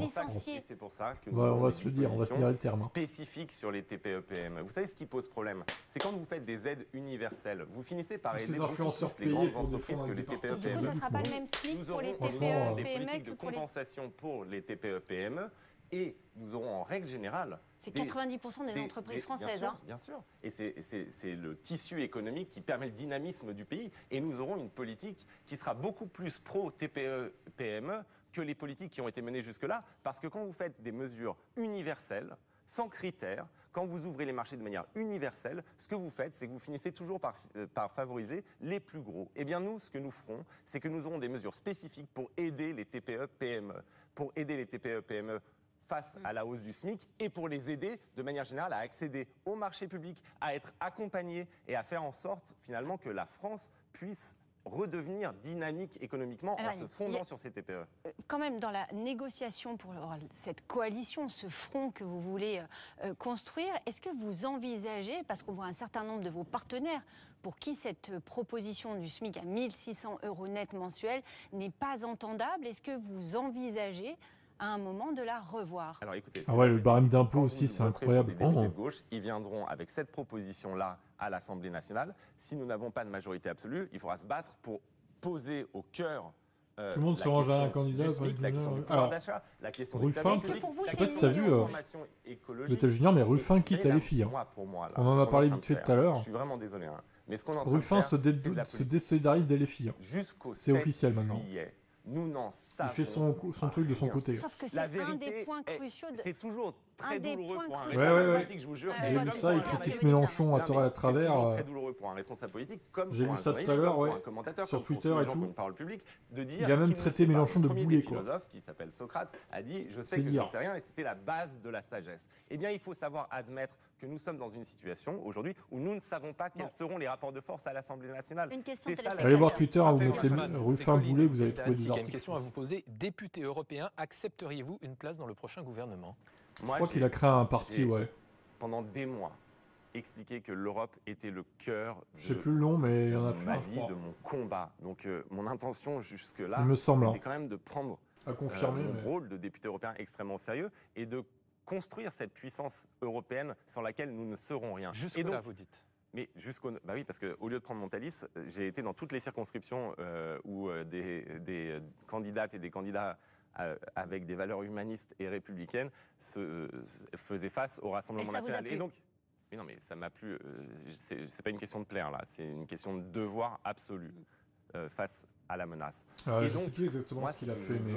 C'est pour ça que on va se le dire, on va se dire les termes. Spécifique sur les TPE-PME. Vous savez ce qui pose problème? C'est quand vous faites des aides universelles, vous finissez par aider les grandes entreprises que les TPE-PME. Ce ne sera pas le même SMIC pour les TPE-PME des politiques de compensation pour les TPE-PME et nous aurons en règle générale... C'est 90% des entreprises françaises. Bien sûr. Et c'est le tissu économique qui permet le dynamisme du pays. Et nous aurons une politique qui sera beaucoup plus pro-TPE-PME que les politiques qui ont été menées jusque-là. Parce que quand vous faites des mesures universelles, sans critères, quand vous ouvrez les marchés de manière universelle, ce que vous faites, c'est que vous finissez toujours par favoriser les plus gros. Eh bien, nous, ce que nous ferons, c'est que nous aurons des mesures spécifiques pour aider les TPE-PME. Pour aider les TPE-PME face à la hausse du SMIC et pour les aider de manière générale à accéder au marché public, à être accompagnés et à faire en sorte finalement que la France puisse redevenir dynamique économiquement en se fondant sur ces TPE. Quand même, dans la négociation pour cette coalition, ce front que vous voulez construire, est-ce que vous envisagez, parce qu'on voit un certain nombre de vos partenaires pour qui cette proposition du SMIC à 1 600 € net mensuel n'est pas entendable, est-ce que vous envisagez à un moment de la revoir? Alors écoutez, le barème d'impôt aussi, c'est incroyable. Les députés de gauche, ils viendront avec cette proposition-là à l'Assemblée nationale. Si nous n'avons pas de majorité absolue, il faudra se battre pour poser au cœur tout le monde se range à un candidat. La question du pouvoir d'achat, la question des Ruffin, je ne sais pas si tu as vu, Vettel Junior, mais Ruffin quitte à LFI. On en a parlé vite fait tout à l'heure. Je suis vraiment désolé. Mais ce Ruffin se désolidarise des LFI. C'est officiel maintenant. Nous n'en Il fait son truc de son côté. Sauf que c'est un des points cruciaux. C'est toujours très douloureux pour un responsable politique, je vous jure. J'ai vu ça, il critique Mélenchon à tort et à travers. C'est très douloureux pour un responsable politique, comme j'ai vu ça tout à l'heure, un commentateur, sur Twitter et tout. Parole publique, de dire il a même traité Mélenchon de boulet, quoi. Le philosophe qui s'appelle Socrate a dit je sais que je ne sais rien et c'était la base de la sagesse. Eh bien, il faut savoir admettre que nous sommes dans une situation aujourd'hui où nous ne savons pas quels seront les rapports de force à l'Assemblée nationale. Une question allez voir Twitter, vous mettez Ruffin Boulet, vous allez trouver des articles. Il y a une question à vous poser. Député européen, accepteriez-vous une place dans le prochain gouvernement? Je crois qu'il a créé un parti, pendant des mois, expliqué que l'Europe était le cœur de plus long, mais il y en a fait ma vie, de mon combat. Donc mon intention jusque-là, c'était quand même de prendre mon rôle de député européen extrêmement au sérieux et de construire cette puissance européenne sans laquelle nous ne serons rien. Jusque-là, vous dites. Mais bah oui, parce qu'au lieu de prendre mon Thalys, j'ai été dans toutes les circonscriptions où des candidates et des candidats avec des valeurs humanistes et républicaines faisaient face au Rassemblement national. Et donc, mais non, mais ça m'a plu. C'est pas une question de plaire là, c'est une question de devoir absolu face à la menace. Je sais plus exactement ce qu'il a fait, mais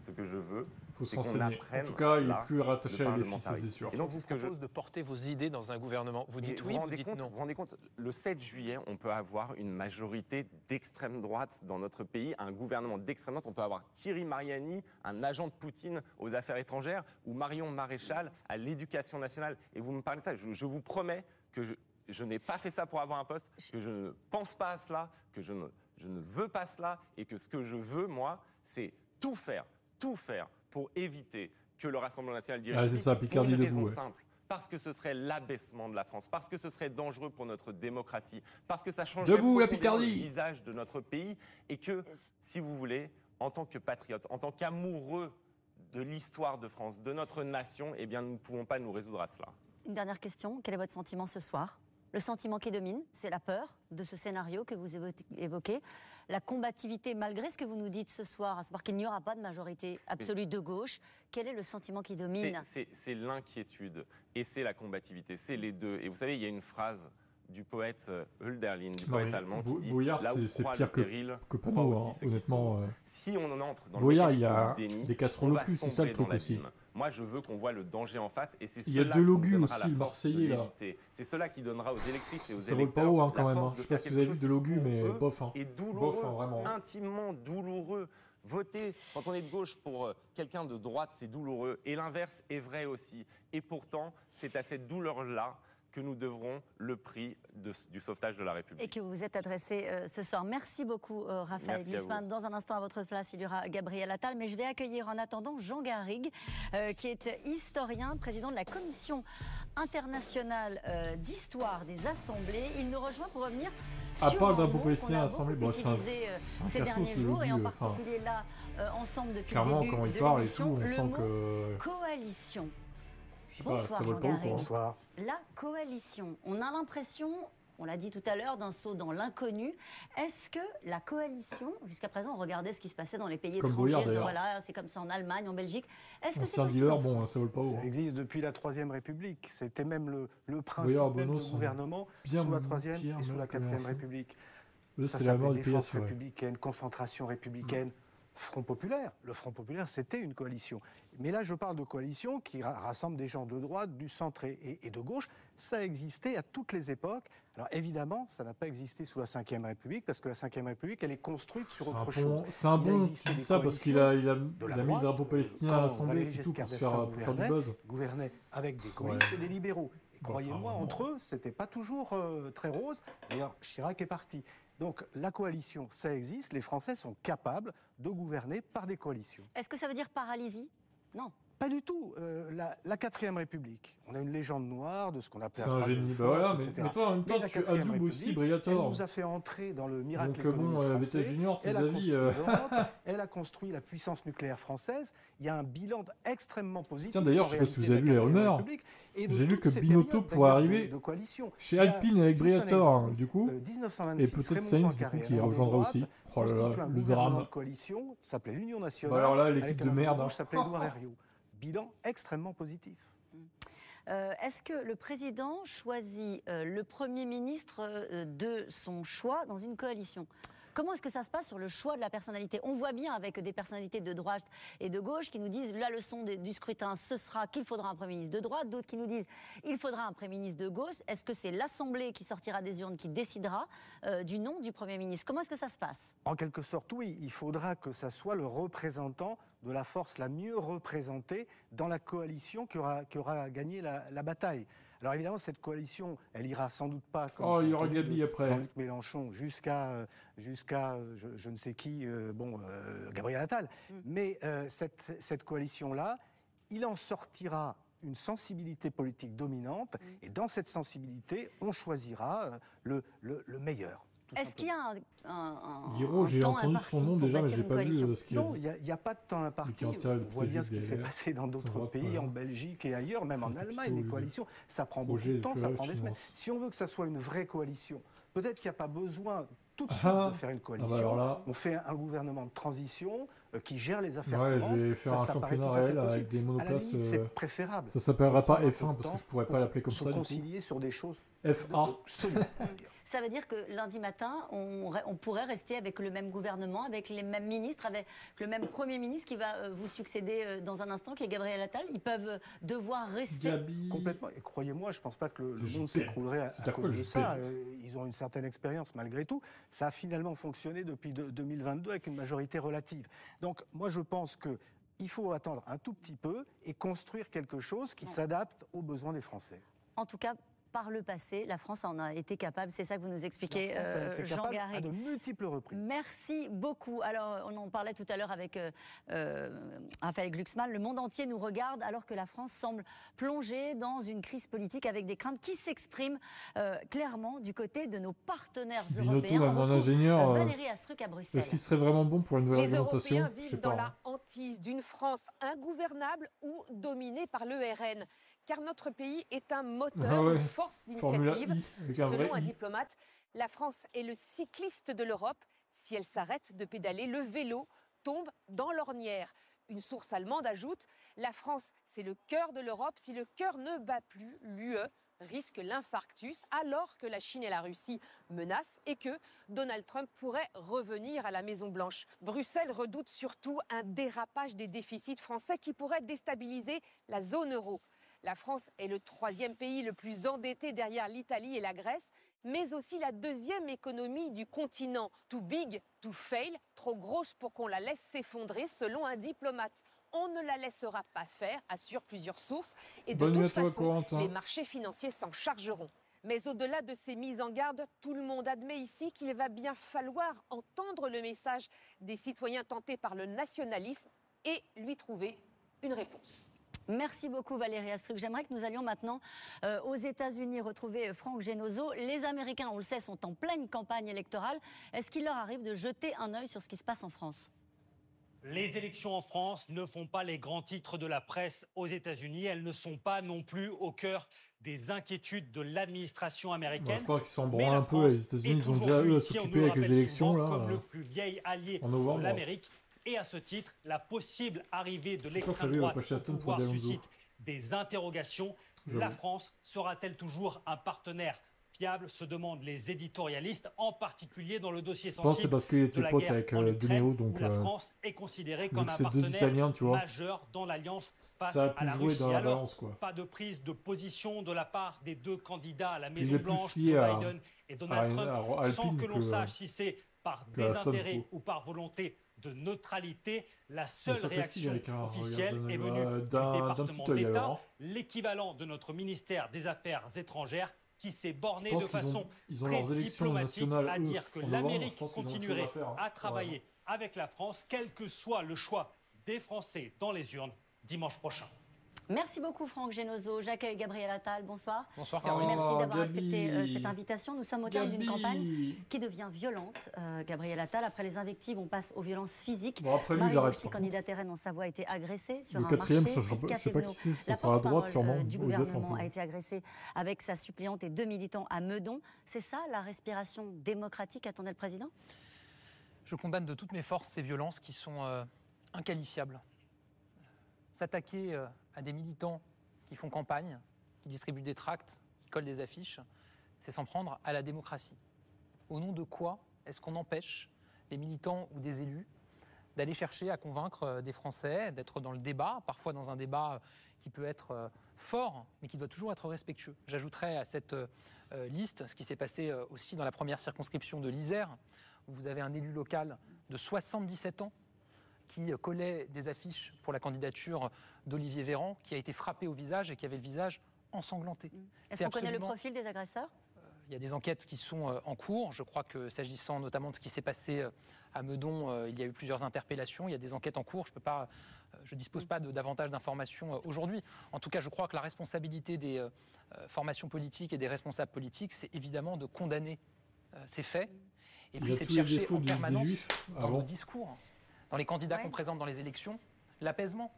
ce que je veux, c'est qu'on apprenne. En tout cas, il est plus rattaché à l'EFI, c'est sûr. Et donc, vous proposez de porter vos idées dans un gouvernement. Vous dites oui, vous dites non. Vous vous rendez compte, le 7 juillet, on peut avoir une majorité d'extrême droite dans notre pays, un gouvernement d'extrême droite. On peut avoir Thierry Mariani, un agent de Poutine aux affaires étrangères, ou Marion Maréchal à l'éducation nationale. Et vous me parlez de ça, je vous promets que je n'ai pas fait ça pour avoir un poste, que je ne pense pas à cela, que je ne veux pas cela, et que ce que je veux, moi, c'est tout faire pour éviter que le Rassemblement national dirige c'est ça, Picardie pour une raison debout, simple. Parce que ce serait l'abaissement de la France, parce que ce serait dangereux pour notre démocratie, parce que ça changerait le visage de notre pays, et que, si vous voulez, en tant que patriote, en tant qu'amoureux de l'histoire de France, de notre nation, eh bien, nous ne pouvons pas nous résoudre à cela. Une dernière question, quel est votre sentiment ce soir ? Le sentiment qui domine, c'est la peur de ce scénario que vous évoquez, la combativité malgré ce que vous nous dites ce soir, à savoir qu'il n'y aura pas de majorité absolue de gauche. Quel est le sentiment qui domine ? C'est l'inquiétude et c'est la combativité, c'est les deux. Et vous savez, il y a une phrase du poète Hölderlin, du poète allemand, qui dit Bouillard, c'est pire que Panot, honnêtement. Si on en entre dans Bouillard, le il y a des casseroles au cul, c'est ça le truc aussi. Moi, je veux qu'on voit le danger en face, et c'est il y a Delogu aussi, le Marseillais, là. C'est cela qui donnera aux électrices et aux électeurs. Ça vole pas haut, quand même. Je sais pas si vous avez vu Delogu, mais bof. Et douloureux, vraiment. intimement douloureux. Voter quand on est de gauche pour quelqu'un de droite, c'est douloureux. Et l'inverse est vrai aussi. Et pourtant, c'est à cette douleur-là que nous devrons le prix du sauvetage de la République. Et que vous vous êtes adressé ce soir. Merci beaucoup, Raphaël Glucksmann. Dans un instant, à votre place, il y aura Gabriel Attal. Mais je vais accueillir en attendant Jean Garrigue, qui est historien, président de la Commission internationale d'histoire des assemblées. Il nous rejoint pour revenir à part d'un drapeau palestinien à l'Assemblée, c'est un ces derniers jours, et en particulier là, ensemble depuis clairement, le début quand il de parle et l'émission, tout, on sent que... coalition. Je sais pas, ça vole pas haut, quoi. Bonsoir. La coalition, on a l'impression, on l'a dit tout à l'heure, d'un saut dans l'inconnu. Est-ce que la coalition, jusqu'à présent, on regardait ce qui se passait dans les pays étrangers, voilà, c'est comme ça en Allemagne, en Belgique. Est-ce que c'est possible en France ? Ça vole pas haut. Ça existe depuis la Troisième République. C'était même le principe du gouvernement sous la Troisième et sous la Quatrième République. C'est la mort du pays. Défense républicaine, concentration républicaine. Front populaire. Le Front populaire, c'était une coalition. Mais là, je parle de coalition qui rassemble des gens de droite, du centre et de gauche. Ça a existé à toutes les époques. Alors évidemment, ça n'a pas existé sous la Ve République, parce que la Ve République, elle est construite sur autre chose. C'est un bon qui dit ça, parce qu'il a mis le drapeau palestinien à l'Assemblée, c'est tout, pour faire du buzz. Gouvernait avec des communistes et des libéraux. Croyez-moi, entre eux, c'était pas toujours très rose. D'ailleurs, Chirac est parti. Donc la coalition, ça existe. Les Français sont capables de gouverner par des coalitions. Est-ce que ça veut dire paralysie ? Non. Pas du tout. La Quatrième République, on a une légende noire de ce qu'on appelle... C'est un génie, mais toi en même temps, tu adoubles aussi Briatore. Elle nous a fait entrer dans le miracle économique français. Junior, elle a construit la puissance nucléaire française. Il y a un bilan extrêmement positif. Tiens, d'ailleurs, je ne sais pas si vous avez vu les rumeurs. J'ai lu que Binotto pourrait arriver chez Alpine avec Briatore, du coup. Et peut-être Sainz, du coup, qui rejoindra aussi. Oh là là, le drame. La coalition s'appelait l'Union nationale. Alors là, l'équipe de merde. S'appelait Édouard Herriot. Bilan extrêmement positif. Est-ce que le président choisit le Premier ministre de son choix dans une coalition ? Comment est-ce que ça se passe sur le choix de la personnalité? On voit bien avec des personnalités de droite et de gauche qui nous disent la leçon du scrutin, ce sera qu'il faudra un Premier ministre de droite, d'autres qui nous disent il faudra un Premier ministre de gauche. Est-ce que c'est l'Assemblée qui sortira des urnes qui décidera du nom du Premier ministre? Comment est-ce que ça se passe? En quelque sorte, oui. Il faudra que ça soit le représentant de la force la mieux représentée dans la coalition qui aura gagné la bataille. Alors évidemment, cette coalition, elle ira sans doute pas comme il y aura Gabi après. Jean-Luc Mélenchon jusqu'à je ne sais qui, Gabriel Attal. Mais cette coalition-là, il en sortira une sensibilité politique dominante, et dans cette sensibilité, on choisira le meilleur. Est-ce qu'il y a Guiraud, j'ai entendu son nom déjà, mais j'ai pas vu ce qu'il a dit. Non, il n'y a pas de temps imparti. On voit bien ce qui s'est passé dans d'autres pays, en Belgique et ailleurs, même en Allemagne, les coalitions. Ça prend beaucoup de temps, ça prend des semaines. Si on veut que ça soit une vraie coalition, peut-être qu'il n'y a pas besoin tout de suite de faire une coalition. On fait un gouvernement de transition qui gère les affaires courantes. Je vais faire un championnat réel avec des monoplaces. C'est préférable. Ça s'appellera pas F1 parce que je pourrais pas l'appeler comme ça. Se concilier sur des choses. FA. Ça veut dire que lundi matin, on pourrait rester avec le même gouvernement, avec les mêmes ministres, avec le même Premier ministre qui va vous succéder dans un instant, qui est Gabriel Attal. Ils peuvent devoir rester complètement. Et croyez-moi, je ne pense pas que le monde s'écroulerait à cause de ça. Ils ont une certaine expérience malgré tout. Ça a finalement fonctionné depuis 2022 avec une majorité relative. Donc moi, je pense qu'il faut attendre un tout petit peu et construire quelque chose qui s'adapte aux besoins des Français. En tout cas, par le passé, la France en a été capable. C'est ça que vous nous expliquez, Jean Garrigue. À de multiples reprises. Merci beaucoup. Alors, on en parlait tout à l'heure avec Raphaël Glucksmann. Le monde entier nous regarde alors que la France semble plongée dans une crise politique avec des craintes qui s'expriment clairement du côté de nos partenaires européens. Mon ingénieur, Valérie Astruc à Bruxelles. Est-ce qu'il serait vraiment bon pour une nouvelle alimentation? Les Européens vivent dans la hantise d'une France ingouvernable ou dominée par l'ERN. Car notre pays est un moteur, une force d'initiative. Selon un diplomate, la France est le cycliste de l'Europe. Si elle s'arrête de pédaler, le vélo tombe dans l'ornière. Une source allemande ajoute, la France, c'est le cœur de l'Europe. Si le cœur ne bat plus, l'UE risque l'infarctus, alors que la Chine et la Russie menacent et que Donald Trump pourrait revenir à la Maison-Blanche. Bruxelles redoute surtout un dérapage des déficits français qui pourrait déstabiliser la zone euro. La France est le 3e pays le plus endetté derrière l'Italie et la Grèce, mais aussi la 2e économie du continent. Too big to fail, trop grosse pour qu'on la laisse s'effondrer, selon un diplomate. On ne la laissera pas faire, assurent plusieurs sources, et de toute façon, les marchés financiers s'en chargeront. Mais au-delà de ces mises en garde, tout le monde admet ici qu'il va bien falloir entendre le message des citoyens tentés par le nationalisme et lui trouver une réponse. Merci beaucoup Valérie Astruc. J'aimerais que nous allions maintenant aux États-Unis retrouver Franck Genozo. Les Américains, on le sait, sont en pleine campagne électorale. Est-ce qu'il leur arrive de jeter un œil sur ce qui se passe en France ? Les élections en France ne font pas les grands titres de la presse aux États-Unis. Elles ne sont pas non plus au cœur des inquiétudes de l'administration américaine. Je crois qu'ils s'en branlent un peu. Les États-Unis, ils ont déjà eux à s'occuper avec les élections là. Comme le plus vieil allié de l'Amérique. Et à ce titre, la possible arrivée de l'extrême droite au pouvoir suscite des interrogations. La France sera-t-elle toujours un partenaire fiable, se demandent les éditorialistes, en particulier dans le dossier sensible parce qu'il était de la pote guerre avec en Ukraine, Deneo, donc où la France est considérée comme un partenaire Italiens, majeur dans l'alliance face à la Russie. Dans la Alors, balance, quoi. pas de prise de position de la part des deux candidats à la Maison-Blanche, Joe Biden et Donald Trump, sans que l'on sache si c'est par désintérêt ou par volonté de neutralité. La seule réaction officielle est venue du département d'État, l'équivalent de notre ministère des Affaires étrangères, qui s'est borné de façon très diplomatique à dire que l'Amérique continuerait à travailler avec la France, quel que soit le choix des Français dans les urnes dimanche prochain. Merci beaucoup Franck Genozo. J'accueille Gabriel Attal. Bonsoir. Bonsoir Caroline. Merci d'avoir accepté cette invitation. Nous sommes au terme d'une campagne qui devient violente. Gabriel Attal, après les invectives, on passe aux violences physiques. Bon, après lui, Marie j'arrête. Bouchy, candidate RN en Savoie, a été agressée sur un marché. Le quatrième, je ne sais pas qui c'est, ça sera à droite sûrement. Du gouvernement a été agressé avec sa suppléante et 2 militants à Meudon. C'est ça la respiration démocratique qu'attendait le président ? Je condamne de toutes mes forces ces violences qui sont inqualifiables. S'attaquer à des militants qui font campagne, qui distribuent des tracts, qui collent des affiches, c'est s'en prendre à la démocratie. Au nom de quoi est-ce qu'on empêche des militants ou des élus, d'aller chercher à convaincre des Français, d'être dans le débat, parfois dans un débat qui peut être fort, mais qui doit toujours être respectueux. J'ajouterais à cette liste ce qui s'est passé aussi dans la première circonscription de l'Isère, où vous avez un élu local de 77 ans qui collait des affiches pour la candidature d'Olivier Véran, qui a été frappé au visage et qui avait le visage ensanglanté. Est-ce qu'on connaît le profil des agresseurs ? Il y a des enquêtes qui sont en cours. Je crois que s'agissant notamment de ce qui s'est passé à Meudon, il y a eu plusieurs interpellations. Il y a des enquêtes en cours. Je ne dispose pas de davantage d'informations aujourd'hui. En tout cas, je crois que la responsabilité des formations politiques et des responsables politiques, c'est évidemment de condamner ces faits. Et puis c'est de chercher en permanence dans nos discours, dans les candidats qu'on présente dans les élections, l'apaisement.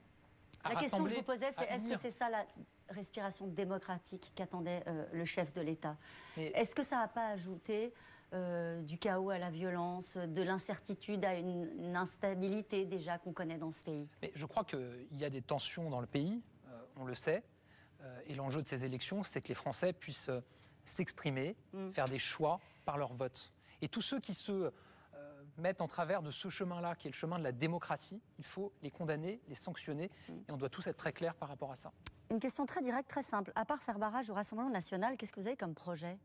La question que je vous posais, c'est est-ce que c'est ça la respiration démocratique qu'attendait le chef de l'État ? Est-ce que ça n'a pas ajouté du chaos à la violence, de l'incertitude à une instabilité déjà qu'on connaît dans ce pays ? Mais je crois qu'il y a des tensions dans le pays, on le sait, et l'enjeu de ces élections, c'est que les Français puissent s'exprimer, faire des choix par leur vote. Et tous ceux qui se mettent en travers de ce chemin-là, qui est le chemin de la démocratie, il faut les condamner, les sanctionner, et on doit tous être très clairs par rapport à ça. Une question très directe, très simple. À part faire barrage au Rassemblement national, qu'est-ce que vous avez comme projet ?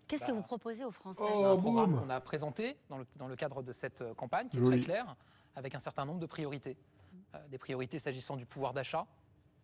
Qu'est-ce que vous proposez aux Français ? Un programme qu'on a présenté dans le cadre de cette campagne, qui est très clair, avec un certain nombre de priorités. Des priorités s'agissant du pouvoir d'achat,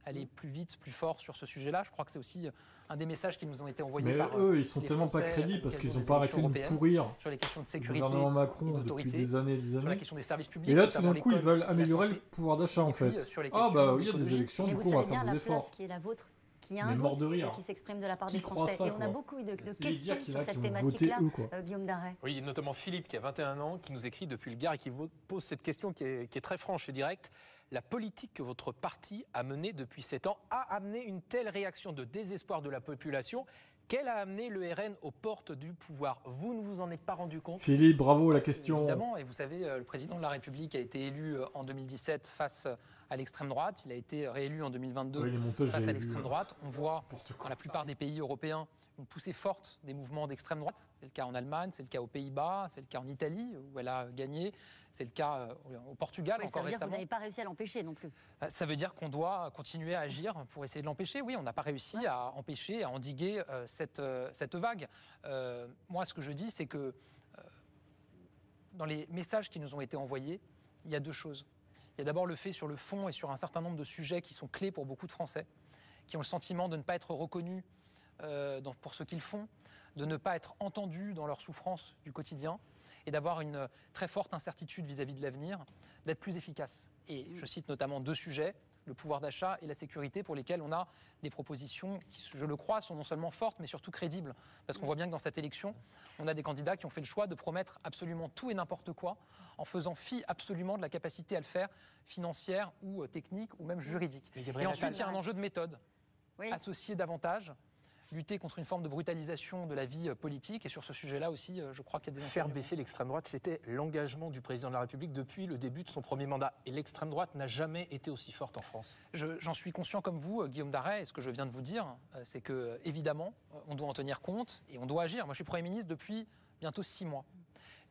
aller plus vite, plus fort sur ce sujet-là. Je crois que c'est aussi un des messages qui nous ont été envoyés par eux, ils sont tellement pas crédibles parce qu'ils n'ont pas arrêté de nous pourrir sur les questions de sécurité, le gouvernement Macron depuis des années et des années. Sur la question des services publics. Et là, tout d'un coup, ils veulent améliorer le pouvoir d'achat, en fait. Ah bah oui, il y a des élections, du coup, on va faire des efforts. Qui est la vôtre, qui a un doute qui s'exprime de la part des Français. Et on a beaucoup de questions sur cette thématique-là, Guillaume Darey. Oui, notamment Philippe, qui a 21 ans, qui nous écrit depuis le Gard et qui pose cette question qui est très franche et directe. La politique que votre parti a menée depuis 7 ans a amené une telle réaction de désespoir de la population qu'elle a amené le RN aux portes du pouvoir. Vous ne vous en êtes pas rendu compte ? Philippe, bravo, la question. Évidemment, et vous savez, le président de la République a été élu en 2017 face à l'extrême droite. Il a été réélu en 2022 face à l'extrême droite. On voit dans la plupart des pays européens une poussée forte des mouvements d'extrême droite. C'est le cas en Allemagne, c'est le cas aux Pays-Bas, c'est le cas en Italie, où elle a gagné, c'est le cas au Portugal encore récemment. Ça veut dire que vous n'avez pas réussi à l'empêcher non plus. Ça veut dire qu'on doit continuer à agir pour essayer de l'empêcher. Oui, on n'a pas réussi à empêcher, à endiguer cette vague. Moi, ce que je dis, c'est que dans les messages qui nous ont été envoyés, il y a deux choses. Il y a d'abord le fait sur le fond et sur un certain nombre de sujets qui sont clés pour beaucoup de Français, qui ont le sentiment de ne pas être reconnus pour ce qu'ils font, de ne pas être entendus dans leur souffrance du quotidien et d'avoir une très forte incertitude vis-à-vis de l'avenir, d'être plus efficace. Et je cite notamment deux sujets, le pouvoir d'achat et la sécurité, pour lesquels on a des propositions qui, je le crois, sont non seulement fortes, mais surtout crédibles. Parce qu'on voit bien que dans cette élection, on a des candidats qui ont fait le choix de promettre absolument tout et n'importe quoi, en faisant fi absolument de la capacité à le faire financière ou technique ou même juridique. Et ensuite, il y a un enjeu de méthode. Associer davantage, lutter contre une forme de brutalisation de la vie politique. Et sur ce sujet-là aussi, je crois qu'il y a des Faire baisser l'extrême droite, c'était l'engagement du président de la République depuis le début de son premier mandat. Et l'extrême droite n'a jamais été aussi forte en France. J'en suis conscient comme vous, Guillaume Darey, et ce que je viens de vous dire, c'est que évidemment, on doit en tenir compte et on doit agir. Moi, je suis Premier ministre depuis bientôt 6 mois.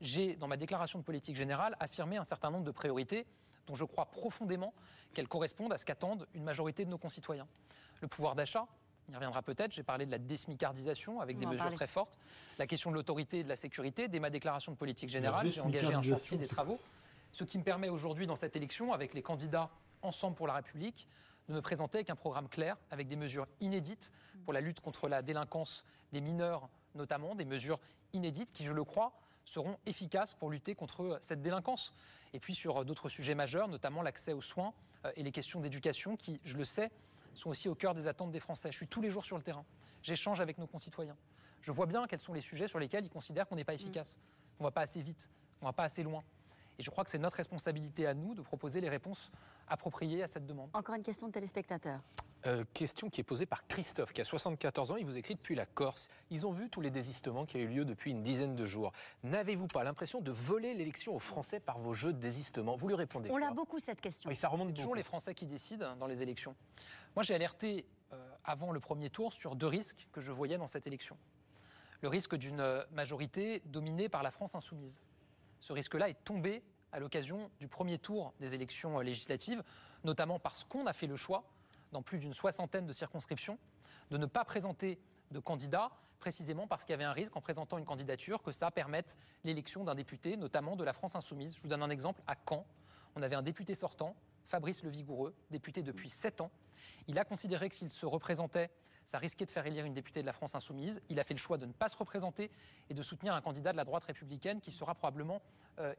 J'ai, dans ma déclaration de politique générale, affirmé un certain nombre de priorités dont je crois profondément qu'elles correspondent à ce qu'attendent une majorité de nos concitoyens. Le pouvoir d'achat, on y reviendra peut-être, j'ai parlé de la désmicardisation avec des mesures très fortes, la question de l'autorité et de la sécurité. Dès ma déclaration de politique générale, j'ai engagé un chantier des travaux, ce qui me permet aujourd'hui dans cette élection, avec les candidats Ensemble pour la République, de me présenter avec un programme clair, avec des mesures inédites pour la lutte contre la délinquance des mineurs notamment, des mesures inédites qui, je le crois, seront efficaces pour lutter contre cette délinquance. Et puis sur d'autres sujets majeurs, notamment l'accès aux soins et les questions d'éducation qui, je le sais, sont aussi au cœur des attentes des Français. Je suis tous les jours sur le terrain. J'échange avec nos concitoyens. Je vois bien quels sont les sujets sur lesquels ils considèrent qu'on n'est pas efficace, qu'on ne va pas assez vite, qu'on ne va pas assez loin. Et je crois que c'est notre responsabilité à nous de proposer les réponses appropriées à cette demande. Encore une question de téléspectateur. Question qui est posée par Christophe, qui a 74 ans. Il vous écrit depuis la Corse. Ils ont vu tous les désistements qui ont eu lieu depuis une dizaine de jours. N'avez-vous pas l'impression de voler l'élection aux Français par vos jeux de désistement? Vous lui répondez On quoi? l'a beaucoup cette question. Oui, ça remonte toujours les Français qui décident dans les élections. Moi, j'ai alerté avant le premier tour sur 2 risques que je voyais dans cette élection. Le risque d'une majorité dominée par la France insoumise. Ce risque-là est tombé à l'occasion du premier tour des élections législatives, notamment parce qu'on a fait le choix, dans plus d'une soixantaine de circonscriptions, de ne pas présenter de candidat, précisément parce qu'il y avait un risque en présentant une candidature que ça permette l'élection d'un député, notamment de la France Insoumise. Je vous donne un exemple, à Caen, on avait un député sortant, Fabrice Levigoureux, député depuis 7 ans. Il a considéré que s'il se représentait, ça risquait de faire élire une députée de la France Insoumise. Il a fait le choix de ne pas se représenter et de soutenir un candidat de la droite républicaine qui sera probablement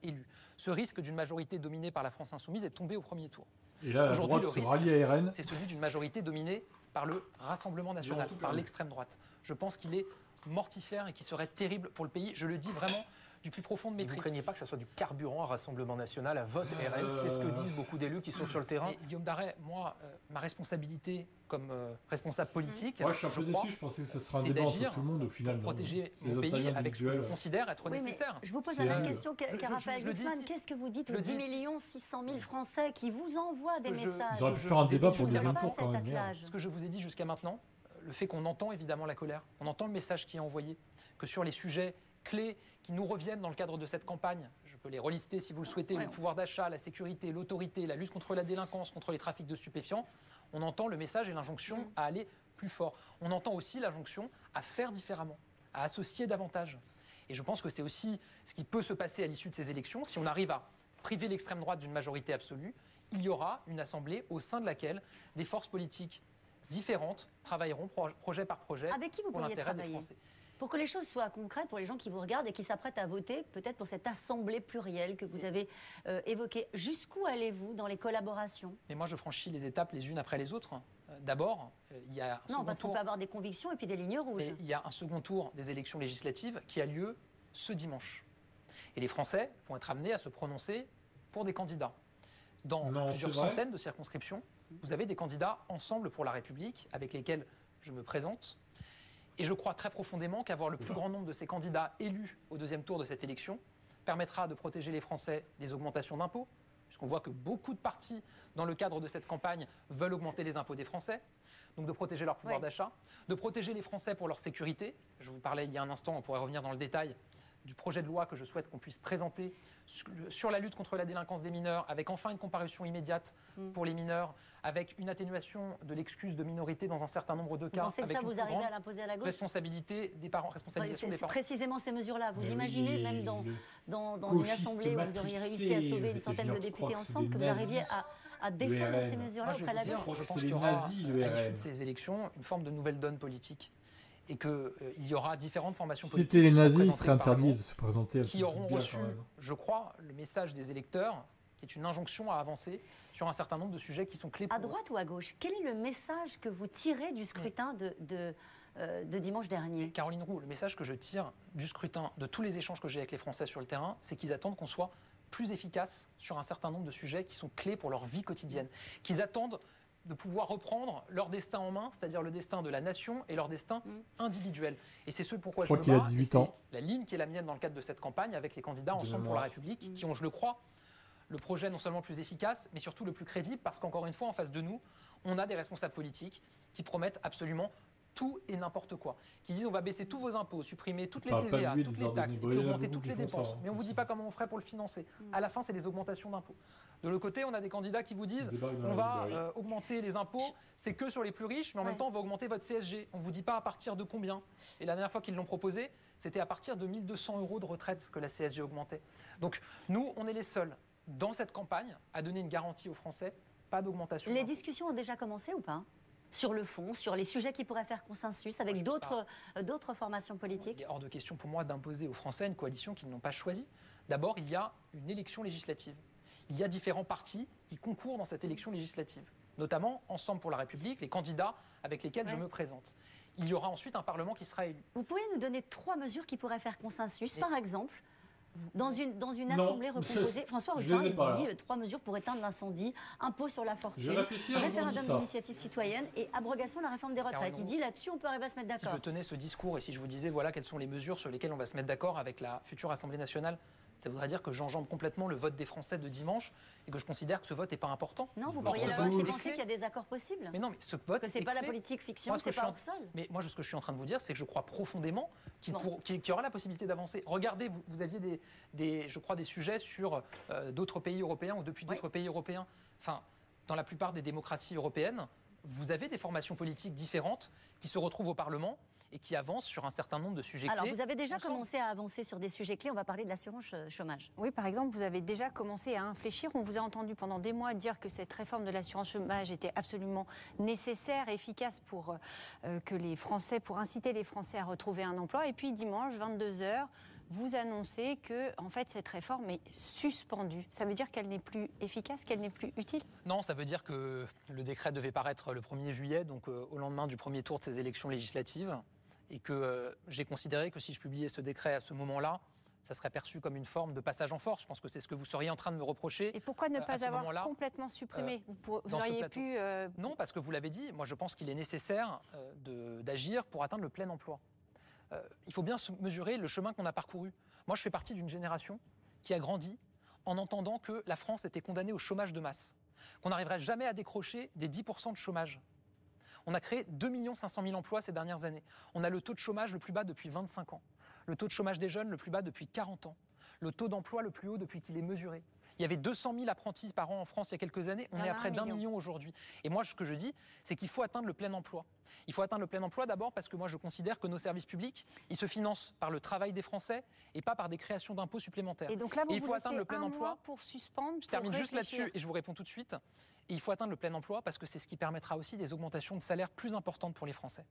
élu. Ce risque d'une majorité dominée par la France Insoumise est tombé au premier tour. Et là, la droite se rallie à RN. C'est celui d'une majorité dominée par le Rassemblement national, par l'extrême droite. Je pense qu'il est mortifère et qu'il serait terrible pour le pays. Je le dis vraiment du plus profond de mes tripes. Vous ne craignez pas que ça soit du carburant à Rassemblement national, à vote RN? C'est ce que disent beaucoup d'élus qui sont sur le terrain. Et Guillaume Darret, moi, ma responsabilité comme responsable politique, moi, je suis un peu déçu, je pensais que ce serait un débat entre tout le monde au final. Pour protéger mon pays avec ce que je considère être nécessaire. Je vous pose la même question qu'à Raphaël Glucksmann. Qu'est-ce que vous dites aux 10 600 000 Français qui vous envoient des messages? Ils auraient pu faire un débat pour les impôts quand même. Ce que je vous ai dit jusqu'à maintenant, le fait qu'on entend évidemment la colère, on entend le message qui est envoyé, que sur les sujets clés qui nous reviennent dans le cadre de cette campagne, je peux les relister si vous le souhaitez, le pouvoir d'achat, la sécurité, l'autorité, la lutte contre la délinquance, contre les trafics de stupéfiants, on entend le message et l'injonction à aller plus fort. On entend aussi l'injonction à faire différemment, à associer davantage. Et je pense que c'est aussi ce qui peut se passer à l'issue de ces élections. Si on arrive à priver l'extrême droite d'une majorité absolue, il y aura une assemblée au sein de laquelle des forces politiques différentes travailleront projet par projet pour l'intérêt des Français. Pour que les choses soient concrètes pour les gens qui vous regardent et qui s'apprêtent à voter, peut-être pour cette assemblée plurielle que vous avez évoquée, jusqu'où allez-vous dans les collaborations? Mais moi, je franchis les étapes les unes après les autres. D'abord, il y a un second tour. Non, parce qu'on peut avoir des convictions et puis des lignes rouges. Il y a un second tour des élections législatives qui a lieu ce dimanche. Et les Français vont être amenés à se prononcer pour des candidats. Dans plusieurs centaines de circonscriptions, vous avez des candidats Ensemble pour la République avec lesquels je me présente. Et je crois très profondément qu'avoir le plus grand nombre de ces candidats élus au deuxième tour de cette élection permettra de protéger les Français des augmentations d'impôts, puisqu'on voit que beaucoup de partis, dans le cadre de cette campagne, veulent augmenter les impôts des Français, donc de protéger leur pouvoir d'achat, de protéger les Français pour leur sécurité. Je vous parlais il y a un instant, on pourrait revenir dans le détail, du projet de loi que je souhaite qu'on puisse présenter sur la lutte contre la délinquance des mineurs, avec enfin une comparution immédiate pour les mineurs, avec une atténuation de l'excuse de minorité dans un certain nombre de cas. Vous pensez que ça, vous arrivez à l'imposer à la gauche? Responsabilité des parents, responsabilisation des parents. Précisément ces mesures-là. Vous imaginez, même dans une assemblée où vous auriez réussi à sauver une centaine de députés ensemble, que vous arriviez à défendre ces mesures-là auprès de la gauche? Je pense qu'il y aura, à l'issue de ces élections, une forme de nouvelle donne politique. Et qu'il y aura différentes formations politiques. C'était les nazis, il serait interdit de se présenter. Qui auront reçu, je crois, le message des électeurs, qui est une injonction à avancer sur un certain nombre de sujets qui sont clés pour À droite ou à gauche, quel est le message que vous tirez du scrutin de dimanche dernier? Caroline Roux, le message que je tire du scrutin, de tous les échanges que j'ai avec les Français sur le terrain, c'est qu'ils attendent qu'on soit plus efficace sur un certain nombre de sujets qui sont clés pour leur vie quotidienne. Qu'ils attendent de pouvoir reprendre leur destin en main, c'est-à-dire le destin de la nation et leur destin individuel. Et c'est ce pourquoi je me bats, et c'est la ligne qui est la mienne dans le cadre de cette campagne avec les candidats Ensemble pour la République, qui ont, je le crois, le projet non seulement le plus efficace, mais surtout le plus crédible, parce qu'encore une fois, en face de nous, on a des responsables politiques qui promettent absolument tout et n'importe quoi, qui disent on va baisser tous vos impôts, supprimer toutes les TVA, toutes les taxes, et puis augmenter toutes les dépenses. Mais on ne vous dit pas comment on ferait pour le financer. À la fin, c'est des augmentations d'impôts. De l'autre côté, on a des candidats qui vous disent on va augmenter les impôts, c'est que sur les plus riches, mais en même temps, on va augmenter votre CSG. On ne vous dit pas à partir de combien. Et la dernière fois qu'ils l'ont proposé, c'était à partir de 1 200 € de retraite que la CSG augmentait. Donc nous, on est les seuls dans cette campagne à donner une garantie aux Français, pas d'augmentation. Les discussions ont déjà commencé ou pas ? Sur le fond, sur les sujets qui pourraient faire consensus avec d'autres formations politiques? Il est hors de question pour moi d'imposer aux Français une coalition qu'ils n'ont pas choisie. D'abord, il y a une élection législative. Il y a différents partis qui concourent dans cette élection législative, notamment Ensemble pour la République, les candidats avec lesquels je me présente. Il y aura ensuite un Parlement qui sera élu. Vous pouvez nous donner 3 mesures qui pourraient faire consensus, par exemple dans une assemblée recomposée? François Ruffin dit 3 mesures pour éteindre l'incendie, impôt sur la fortune, référendum d'initiative citoyenne et abrogation de la réforme des retraites. Il dit là-dessus on peut arriver à se mettre d'accord. Si je tenais ce discours et si je vous disais voilà quelles sont les mesures sur lesquelles on va se mettre d'accord avec la future Assemblée nationale, Ça voudrait dire que j'enjambe complètement le vote des Français de dimanche et que je considère que ce vote n'est pas important. Non, vous pourriez aussi penser qu'il y a des accords possibles. Mais non, mais ce vote. Que c'est pas la politique fiction, c'est pas hors sol. Mais moi, ce que je suis en train de vous dire, c'est que je crois profondément qu'il y aura la possibilité d'avancer. Regardez, vous aviez je crois, des sujets sur d'autres pays européens ou depuis d'autres pays européens. Enfin, dans la plupart des démocraties européennes, vous avez des formations politiques différentes qui se retrouvent au Parlement et qui avancent sur un certain nombre de sujets clés. Alors, vous avez déjà commencé à avancer sur des sujets clés. On va parler de l'assurance chômage. Oui, par exemple, vous avez déjà commencé à infléchir. On vous a entendu pendant des mois dire que cette réforme de l'assurance chômage était absolument nécessaire, efficace pour inciter les Français à retrouver un emploi. Et puis, dimanche, 22h, vous annoncez que, en fait, cette réforme est suspendue. Ça veut dire qu'elle n'est plus efficace, qu'elle n'est plus utile? Non, ça veut dire que le décret devait paraître le 1er juillet, donc au lendemain du premier tour de ces élections législatives, et que j'ai considéré que si je publiais ce décret à ce moment-là, ça serait perçu comme une forme de passage en force. Je pense que c'est ce que vous seriez en train de me reprocher. Et pourquoi ne pas avoir complètement supprimé? Vous auriez pu... Non, parce que vous l'avez dit, moi je pense qu'il est nécessaire d'agir pour atteindre le plein emploi. Il faut bien mesurer le chemin qu'on a parcouru. Moi, je fais partie d'une génération qui a grandi en entendant que la France était condamnée au chômage de masse, qu'on n'arriverait jamais à décrocher des 10% de chômage. On a créé 2 500 000 emplois ces dernières années. On a le taux de chômage le plus bas depuis 25 ans. Le taux de chômage des jeunes le plus bas depuis 40 ans. Le taux d'emploi le plus haut depuis qu'il est mesuré. Il y avait 200 000 apprentis par an en France il y a quelques années. On est à près d'1 million aujourd'hui. Et moi, ce que je dis, c'est qu'il faut atteindre le plein emploi. Il faut atteindre le plein emploi d'abord parce que moi, je considère que nos services publics, ils se financent par le travail des Français et pas par des créations d'impôts supplémentaires. Et donc là, vous il faut atteindre le plein emploi pour suspendre. Je termine juste là-dessus et je vous réponds tout de suite. Et il faut atteindre le plein emploi parce que c'est ce qui permettra aussi des augmentations de salaire plus importantes pour les Français.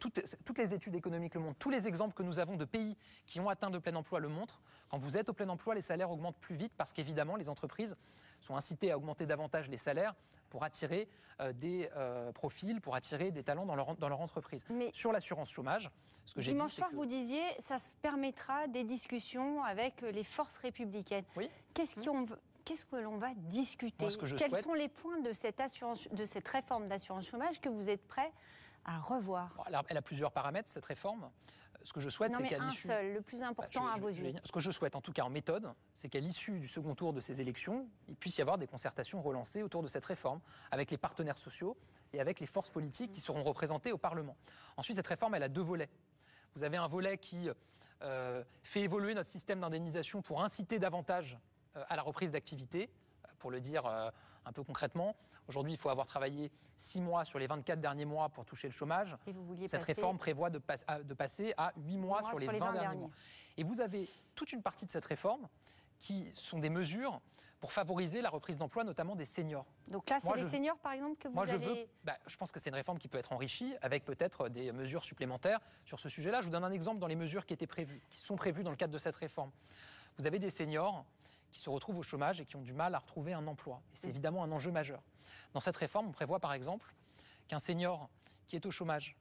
Toutes les études économiques le montrent, tous les exemples que nous avons de pays qui ont atteint le plein emploi le montrent. Quand vous êtes au plein emploi, les salaires augmentent plus vite parce qu'évidemment, les entreprises sont incitées à augmenter davantage les salaires pour attirer des profils, pour attirer des talents dans leur entreprise. Mais sur l'assurance chômage, ce que j'ai dit, dimanche soir, vous disiez, ça permettra des discussions avec les forces républicaines. Oui. Qu'est-ce que l'on va discuter? Quels sont les points de cette réforme d'assurance chômage que vous êtes prêts à revoir? Elle a plusieurs paramètres, cette réforme. Ce que je souhaite, c'est qu'à l'issue... un seul, le plus important à vos yeux. Ce que je souhaite, en tout cas en méthode, c'est qu'à l'issue du second tour de ces élections, il puisse y avoir des concertations relancées autour de cette réforme, avec les partenaires sociaux et avec les forces politiques qui seront représentées au Parlement. Ensuite, cette réforme, elle a 2 volets. Vous avez un volet qui fait évoluer notre système d'indemnisation pour inciter davantage à la reprise d'activité, pour le dire un peu concrètement. Aujourd'hui, il faut avoir travaillé 6 mois sur les 24 derniers mois pour toucher le chômage. Cette réforme prévoit de passer à 8 mois sur les 20 derniers mois. Et vous avez toute une partie de cette réforme qui sont des mesures pour favoriser la reprise d'emploi, notamment des seniors. Donc là, c'est les seniors, par exemple, que vous allez... Je pense que c'est une réforme qui peut être enrichie avec peut-être des mesures supplémentaires sur ce sujet-là. Je vous donne un exemple dans les mesures qui sont prévues dans le cadre de cette réforme. Vous avez des seniors qui se retrouvent au chômage et qui ont du mal à retrouver un emploi. Et c'est évidemment un enjeu majeur. Dans cette réforme, on prévoit par exemple qu'un senior qui est au chômage,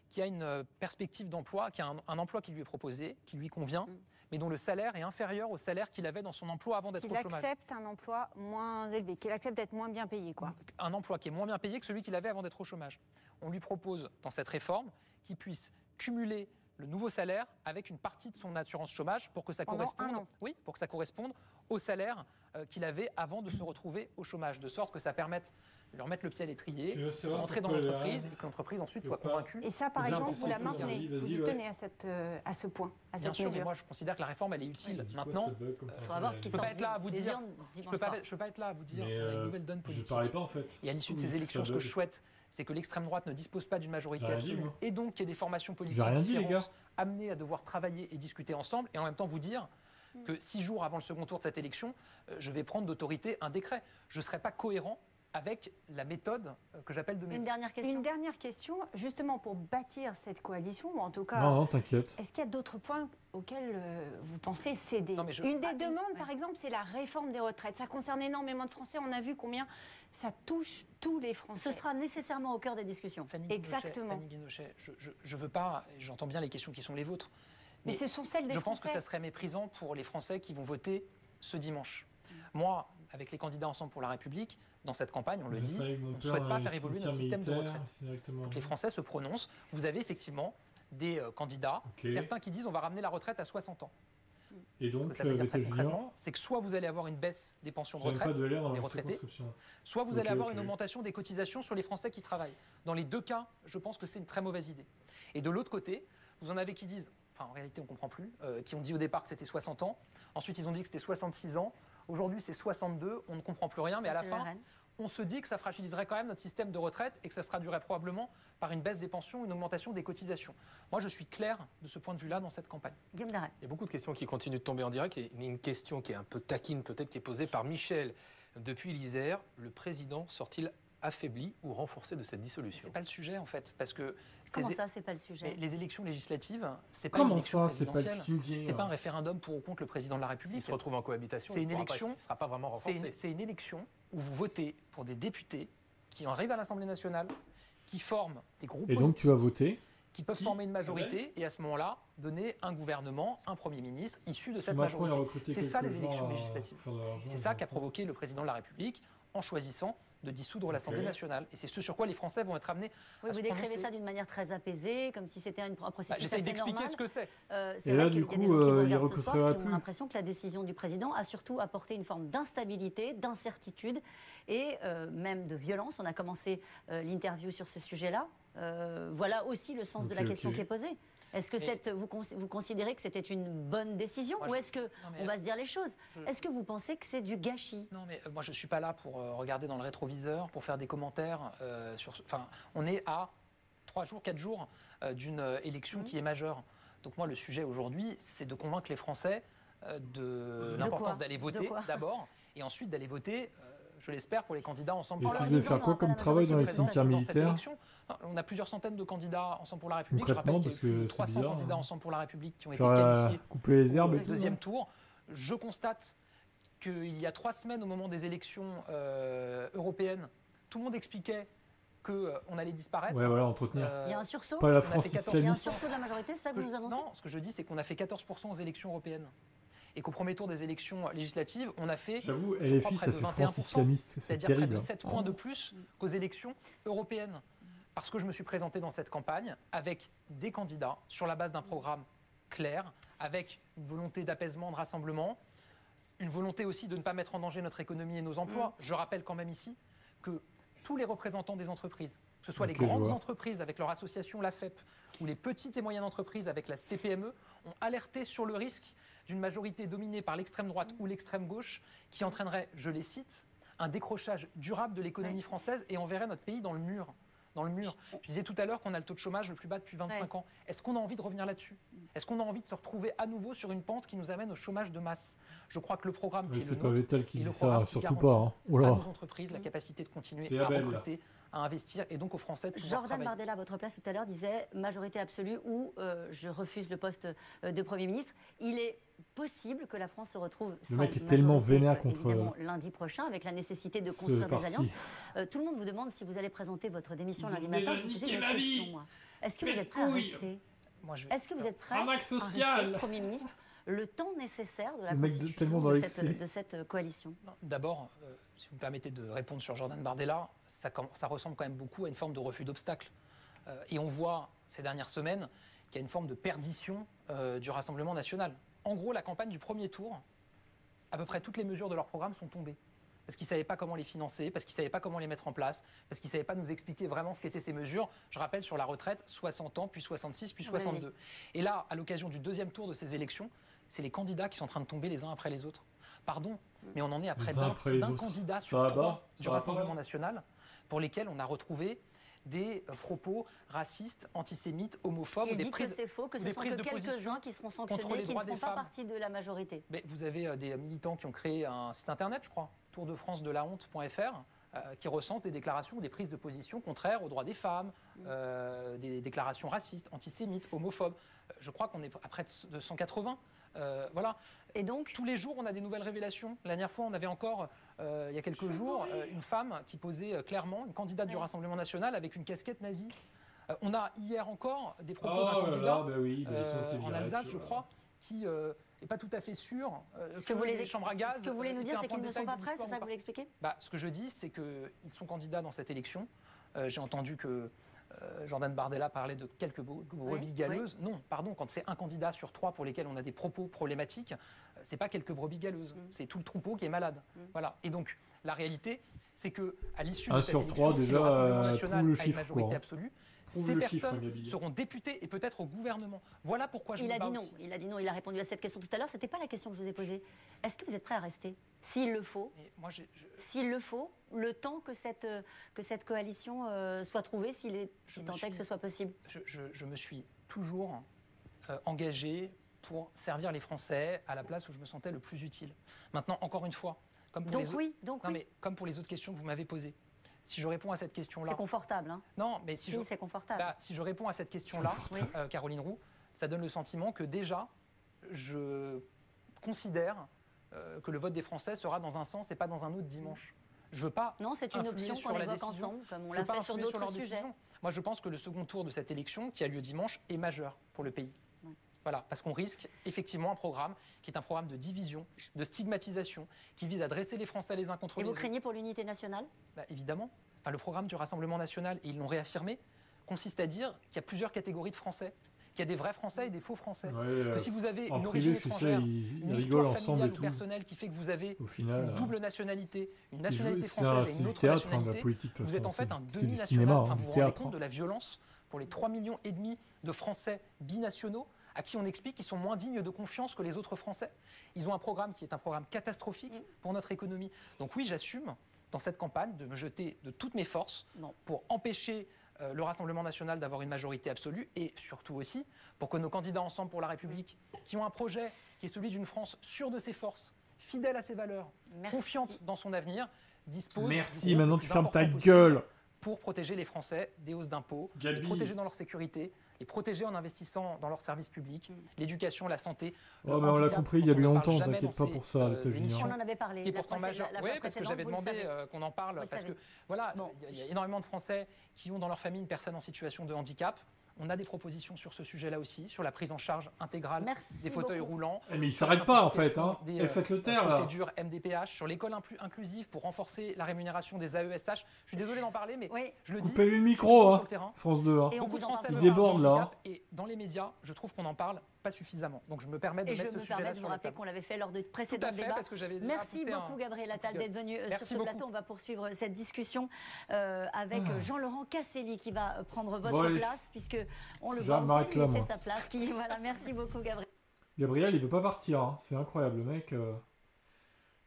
qui a une perspective d'emploi, qui a un emploi qui lui est proposé, qui lui convient, mais dont le salaire est inférieur au salaire qu'il avait dans son emploi avant d'être au chômage. Qu'il accepte un emploi moins élevé, qu'il accepte d'être moins bien payé, quoi. Un emploi qui est moins bien payé que celui qu'il avait avant d'être au chômage. On lui propose, dans cette réforme, qu'il puisse cumuler le nouveau salaire avec une partie de son assurance chômage pour que ça corresponde, pour que ça corresponde au salaire qu'il avait avant de se retrouver au chômage, de sorte que ça permette de leur mettre le pied à l'étrier, rentrer dans l'entreprise et que l'entreprise ensuite soit convaincue. Et ça, par exemple, vous la maintenez, vous y tenez à ce point, à cette mesure. Bien sûr, mais moi je considère que la réforme elle est utile. Maintenant, il faudra voir ce qui sort. Je peux pas être là à vous dire. Je peux pas être là à vous dire une nouvelle donne politique. Je parlais pas en fait. Et à l'issue de ces élections, ce que je souhaite, c'est que l'extrême droite ne dispose pas d'une majorité absolue et donc qu'il y ait des formations politiques différentes amenées à devoir travailler et discuter ensemble et en même temps vous dire que 6 jours avant le second tour de cette élection, je vais prendre d'autorité un décret. Je ne serai pas cohérent avec la méthode que j'appelle de méthode. Une dernière question, justement pour bâtir cette coalition, ou en tout cas... Non, t'inquiète. Est-ce qu'il y a d'autres points auxquels vous pensez céder? Une des demandes, par exemple, c'est la réforme des retraites. Ça concerne énormément de Français. On a vu combien ça touche tous les Français. Ce sera nécessairement au cœur des discussions. Exactement. Fanny Guinochet, je veux pas, j'entends bien les questions qui sont les vôtres, mais ce sont celles des Français. Je pense que ça serait méprisant pour les Français qui vont voter ce dimanche. Moi, avec les candidats Ensemble pour la République, dans cette campagne, on le dit, on ne souhaite pas faire évoluer notre système de retraite. Il faut que les Français se prononcent. Vous avez effectivement des candidats, certains qui disent on va ramener la retraite à 60 ans. Et donc, ce que ça veut dire très concrètement, c'est que soit vous allez avoir une baisse des pensions de retraite des retraités, soit vous allez avoir une augmentation des cotisations sur les Français qui travaillent. Dans les deux cas, je pense que c'est une très mauvaise idée. Et de l'autre côté, vous en avez qui disent, enfin en réalité on ne comprend plus, qui ont dit au départ que c'était 60 ans, ensuite ils ont dit que c'était 66 ans, aujourd'hui c'est 62, on ne comprend plus rien, mais à la fin, on se dit que ça fragiliserait quand même notre système de retraite et que ça se traduirait probablement par une baisse des pensions, une augmentation des cotisations. Moi, je suis clair de ce point de vue-là dans cette campagne. Guillaume Darel. Il y a beaucoup de questions qui continuent de tomber en direct. Il y a une question qui est un peu taquine, peut-être, qui est posée par Michel depuis l'Isère. Le président sort-il affaibli ou renforcé de cette dissolution? C'est pas le sujet, en fait, parce que... Comment ça, c'est pas le sujet? Les élections législatives, c'est pas une élection présidentielle. C'est pas un référendum pour ou contre le président de la République. S'il se retrouve en cohabitation, c'est une élection qui ne sera pas vraiment renforcée. C'est une élection où vous votez pour des députés qui arrivent à l'Assemblée nationale, qui forment des groupes et donc tu vas voter qui peuvent former une majorité et à ce moment-là donner un gouvernement, un Premier ministre issu de cette majorité. C'est ça les élections législatives. C'est ça qu'a provoqué le président de la République en choisissant de dissoudre l'Assemblée nationale. Et c'est ce sur quoi les Français vont être amenés à se vous décrivez ça d'une manière très apaisée, comme si c'était un processus J'essaie d'expliquer ce que c'est. Et là, du coup, il recrutera plus. On a l'impression que la décision du président a surtout apporté une forme d'instabilité, d'incertitude et même de violence. On a commencé l'interview sur ce sujet-là. Voilà aussi le sens de la question qui est posée. Est-ce que vous considérez que c'était une bonne décision ou est-ce qu'on va se dire les choses? Est-ce que vous pensez que c'est du gâchis? Non, mais moi, je ne suis pas là pour regarder dans le rétroviseur, pour faire des commentaires. On est à 3 jours, 4 jours d'une élection qui est majeure. Donc moi, le sujet aujourd'hui, c'est de convaincre les Français de l'importance d'aller voter d'abord et ensuite d'aller voter... je l'espère, pour les candidats Ensemble pour la République. Et tu veux faire quoi comme travail dans les cimetières militaires? On a plusieurs centaines de candidats Ensemble pour la République. Je rappelle qu'il y a eu 300 candidats Ensemble pour la République qui ont été qualifiés couper les herbes au deuxième tour. Je constate qu'il y a 3 semaines, au moment des élections européennes, tout le monde expliquait qu'on allait disparaître. Ouais, voilà, entretenir. Il y a un sursaut. Pas la France islamiste. Il y a un sursaut de la majorité, c'est ça que vous nous annoncez? Non, ce que je dis, c'est qu'on a fait 14% aux élections européennes. Et qu'au premier tour des élections législatives, on a fait, j'avoue, LFI, ça fait France islamiste, c'est terrible. C'est-à-dire près de 7 points de plus qu'aux élections européennes. Parce que je me suis présenté dans cette campagne avec des candidats sur la base d'un programme clair, avec une volonté d'apaisement, de rassemblement, une volonté aussi de ne pas mettre en danger notre économie et nos emplois. Je rappelle quand même ici que tous les représentants des entreprises, que ce soit les grandes entreprises avec leur association, la FEP, ou les petites et moyennes entreprises avec la CPME, ont alerté sur le risque d'une majorité dominée par l'extrême droite ou l'extrême gauche qui entraînerait, je les cite, un décrochage durable de l'économie française et enverrait notre pays dans le mur. Je disais tout à l'heure qu'on a le taux de chômage le plus bas depuis 25 ans. Est-ce qu'on a envie de revenir là-dessus? Est-ce qu'on a envie de se retrouver à nouveau sur une pente qui nous amène au chômage de masse? Je crois que le programme qui est le nôtre, Vettel qui dit ça, surtout pas. À nos entreprises la capacité de continuer à recruter, à investir et donc aux Français de pouvoir Jordan Bardella, à votre place tout à l'heure, disait majorité absolue ou je refuse le poste de Premier ministre. Il est possible que la France se retrouve sans majorité, tellement vénère contre lundi prochain, avec la nécessité de construire des alliances. Tout le monde vous demande si vous allez présenter votre démission lundi matin. Je vous posais une question. Est-ce que vous êtes prêt à rester? Est-ce que vous êtes prêt à rester Premier ministre le temps nécessaire de la constitution de cette coalition? D'abord, si vous me permettez de répondre sur Jordan Bardella, ça ressemble quand même beaucoup à une forme de refus d'obstacle. Et on voit ces dernières semaines qu'il y a une forme de perdition du Rassemblement national. En gros, la campagne du premier tour, à peu près toutes les mesures de leur programme sont tombées. Parce qu'ils ne savaient pas comment les financer, parce qu'ils ne savaient pas comment les mettre en place, parce qu'ils ne savaient pas nous expliquer vraiment ce qu'étaient ces mesures. Je rappelle, sur la retraite, 60 ans, puis 66, puis 62. Oui. Et là, à l'occasion du deuxième tour de ces élections, c'est les candidats qui sont en train de tomber les uns après les autres. Pardon, mais on en est à près d'un candidat sur 3 du Rassemblement national pour lesquels on a retrouvé des propos racistes, antisémites, homophobes. Il dit que c'est faux, que ce sont que quelques-uns qui seront sanctionnés, qui ne font pas partie de la majorité. Mais vous avez des militants qui ont créé un site internet, je crois, tourdefrancedelaHonte.fr, qui recense des déclarations, des prises de position contraires aux droits des femmes, des déclarations racistes, antisémites, homophobes. Je crois qu'on est à près de 180. Voilà. Et donc, tous les jours, on a des nouvelles révélations. La dernière fois, on avait encore, il y a quelques jours, une femme qui posait clairement, une candidate du Rassemblement national avec une casquette nazie. On a hier encore des propos d'un candidat en Alsace, je crois, qui n'est pas tout à fait sûr que les chambres à gaz... Ce que vous voulez nous dire, c'est qu'ils ne sont pas prêts, c'est ça que vous voulez expliquer? Ce que je dis, c'est qu'ils sont candidats dans cette élection. J'ai entendu que Jordan Bardella parlait de quelques brebis galeuses. Oui. Non, pardon, quand c'est un candidat sur 3 pour lesquels on a des propos problématiques, c'est pas quelques brebis galeuses, c'est tout le troupeau qui est malade. Voilà. Et donc, la réalité, c'est qu'à l'issue de cette élection, si le Rassemblement national a une majorité absolue, ces personnes seront députées et peut-être au gouvernement. Voilà pourquoi je me bats aussi. Il a dit non, il a répondu à cette question tout à l'heure. Ce n'était pas la question que je vous ai posée. Est-ce que vous êtes prêt à rester, s'il le faut, s'il le faut, le temps que cette coalition soit trouvée, s'il est tant est que ce soit possible? Je me suis toujours engagé pour servir les Français à la place où je me sentais le plus utile. Maintenant, encore une fois, comme pour les autres questions que vous m'avez posées, si je réponds à cette question-là... C'est confortable, hein? Non, mais si c'est confortable. Si je réponds à cette question-là, Caroline Roux, ça donne le sentiment que déjà, je considère que le vote des Français sera dans un sens et pas dans un autre dimanche. Je veux pas... Non, c'est une option qu'on évoque ensemble, comme on l'a fait sur d'autres sujets. Moi, je pense que le second tour de cette élection, qui a lieu dimanche, est majeur pour le pays. Voilà, parce qu'on risque effectivement un programme qui est un programme de division, de stigmatisation, qui vise à dresser les Français les uns contre les autres. Et vous craignez pour l'unité nationale? Évidemment. Enfin, le programme du Rassemblement national, et ils l'ont réaffirmé, consiste à dire qu'il y a plusieurs catégories de Français, qu'il y a des vrais Français et des faux Français. Que si vous avez une origine étrangère, une histoire familiale ou personnelle qui fait que vous avez une double nationalité, une nationalité française et une autre nationalité, vous êtes en fait un demi-national. Enfin, vous vous rendez compte de la violence pour les 3,5 millions de Français binationaux à qui on explique qu'ils sont moins dignes de confiance que les autres Français. Ils ont un programme qui est un programme catastrophique pour notre économie. Donc oui, j'assume dans cette campagne de me jeter de toutes mes forces pour empêcher le Rassemblement national d'avoir une majorité absolue et surtout aussi pour que nos candidats Ensemble pour la République, qui ont un projet qui est celui d'une France sûre de ses forces, fidèle à ses valeurs, confiante dans son avenir, disposent maintenant tu fermes ta gueule pour protéger les Français des hausses d'impôts, les protéger dans leur sécurité, les protéger en investissant dans leurs services publics, l'éducation, la santé. Ouais, mais on l'a compris il y a bien longtemps, t'inquiète pas pour ça, on en avait parlé. Qui est pourtant majeur. Oui, parce que j'avais demandé qu'on en parle, parce que voilà, il y a énormément de Français qui ont dans leur famille une personne en situation de handicap. On a des propositions sur ce sujet-là aussi, sur la prise en charge intégrale des fauteuils roulants. Mais il ne s'arrête pas en fait, hein. Faites-le taire là. Procédure MDPH, sur l'école inclusive pour renforcer la rémunération des AESH. Je suis désolé d'en parler, mais je le dis. Coupez le micro, hein. France 2. Hein. Et beaucoup de Français il déborde là. Et dans les médias, je trouve qu'on n'en parle pas suffisamment. Donc je me permets de mettre ce sujet-là sur la table. Et je me permets de vous rappeler qu'on l'avait fait lors de précédents débats. Merci beaucoup Gabriel Attal d'être venu sur ce plateau. On va poursuivre cette discussion avec Jean-Laurent Casselli qui va prendre votre place, puisque on le voit. C'est sa place. Voilà, merci beaucoup, Gabriel. Gabriel, il veut pas partir. Hein. C'est incroyable, le mec.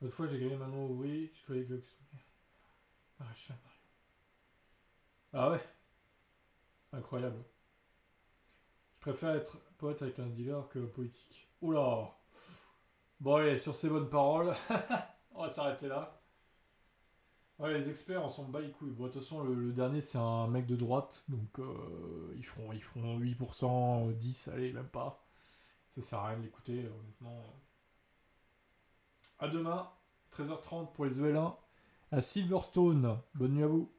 L'autre fois, j'ai gagné Manon oui, tu peux aller Ah ouais. Incroyable. Je préfère être pote avec un dealer que politique. Oula. Bon, allez, sur ces bonnes paroles, on va s'arrêter là. Ouais, les experts, on s'en bat les couilles. Bon, de toute façon, le dernier, c'est un mec de droite. Donc, ils feront 8%, 10%, allez, même pas. Ça sert à rien de l'écouter, honnêtement. À demain, 13h30 pour les EL1 à Silverstone. Bonne nuit à vous.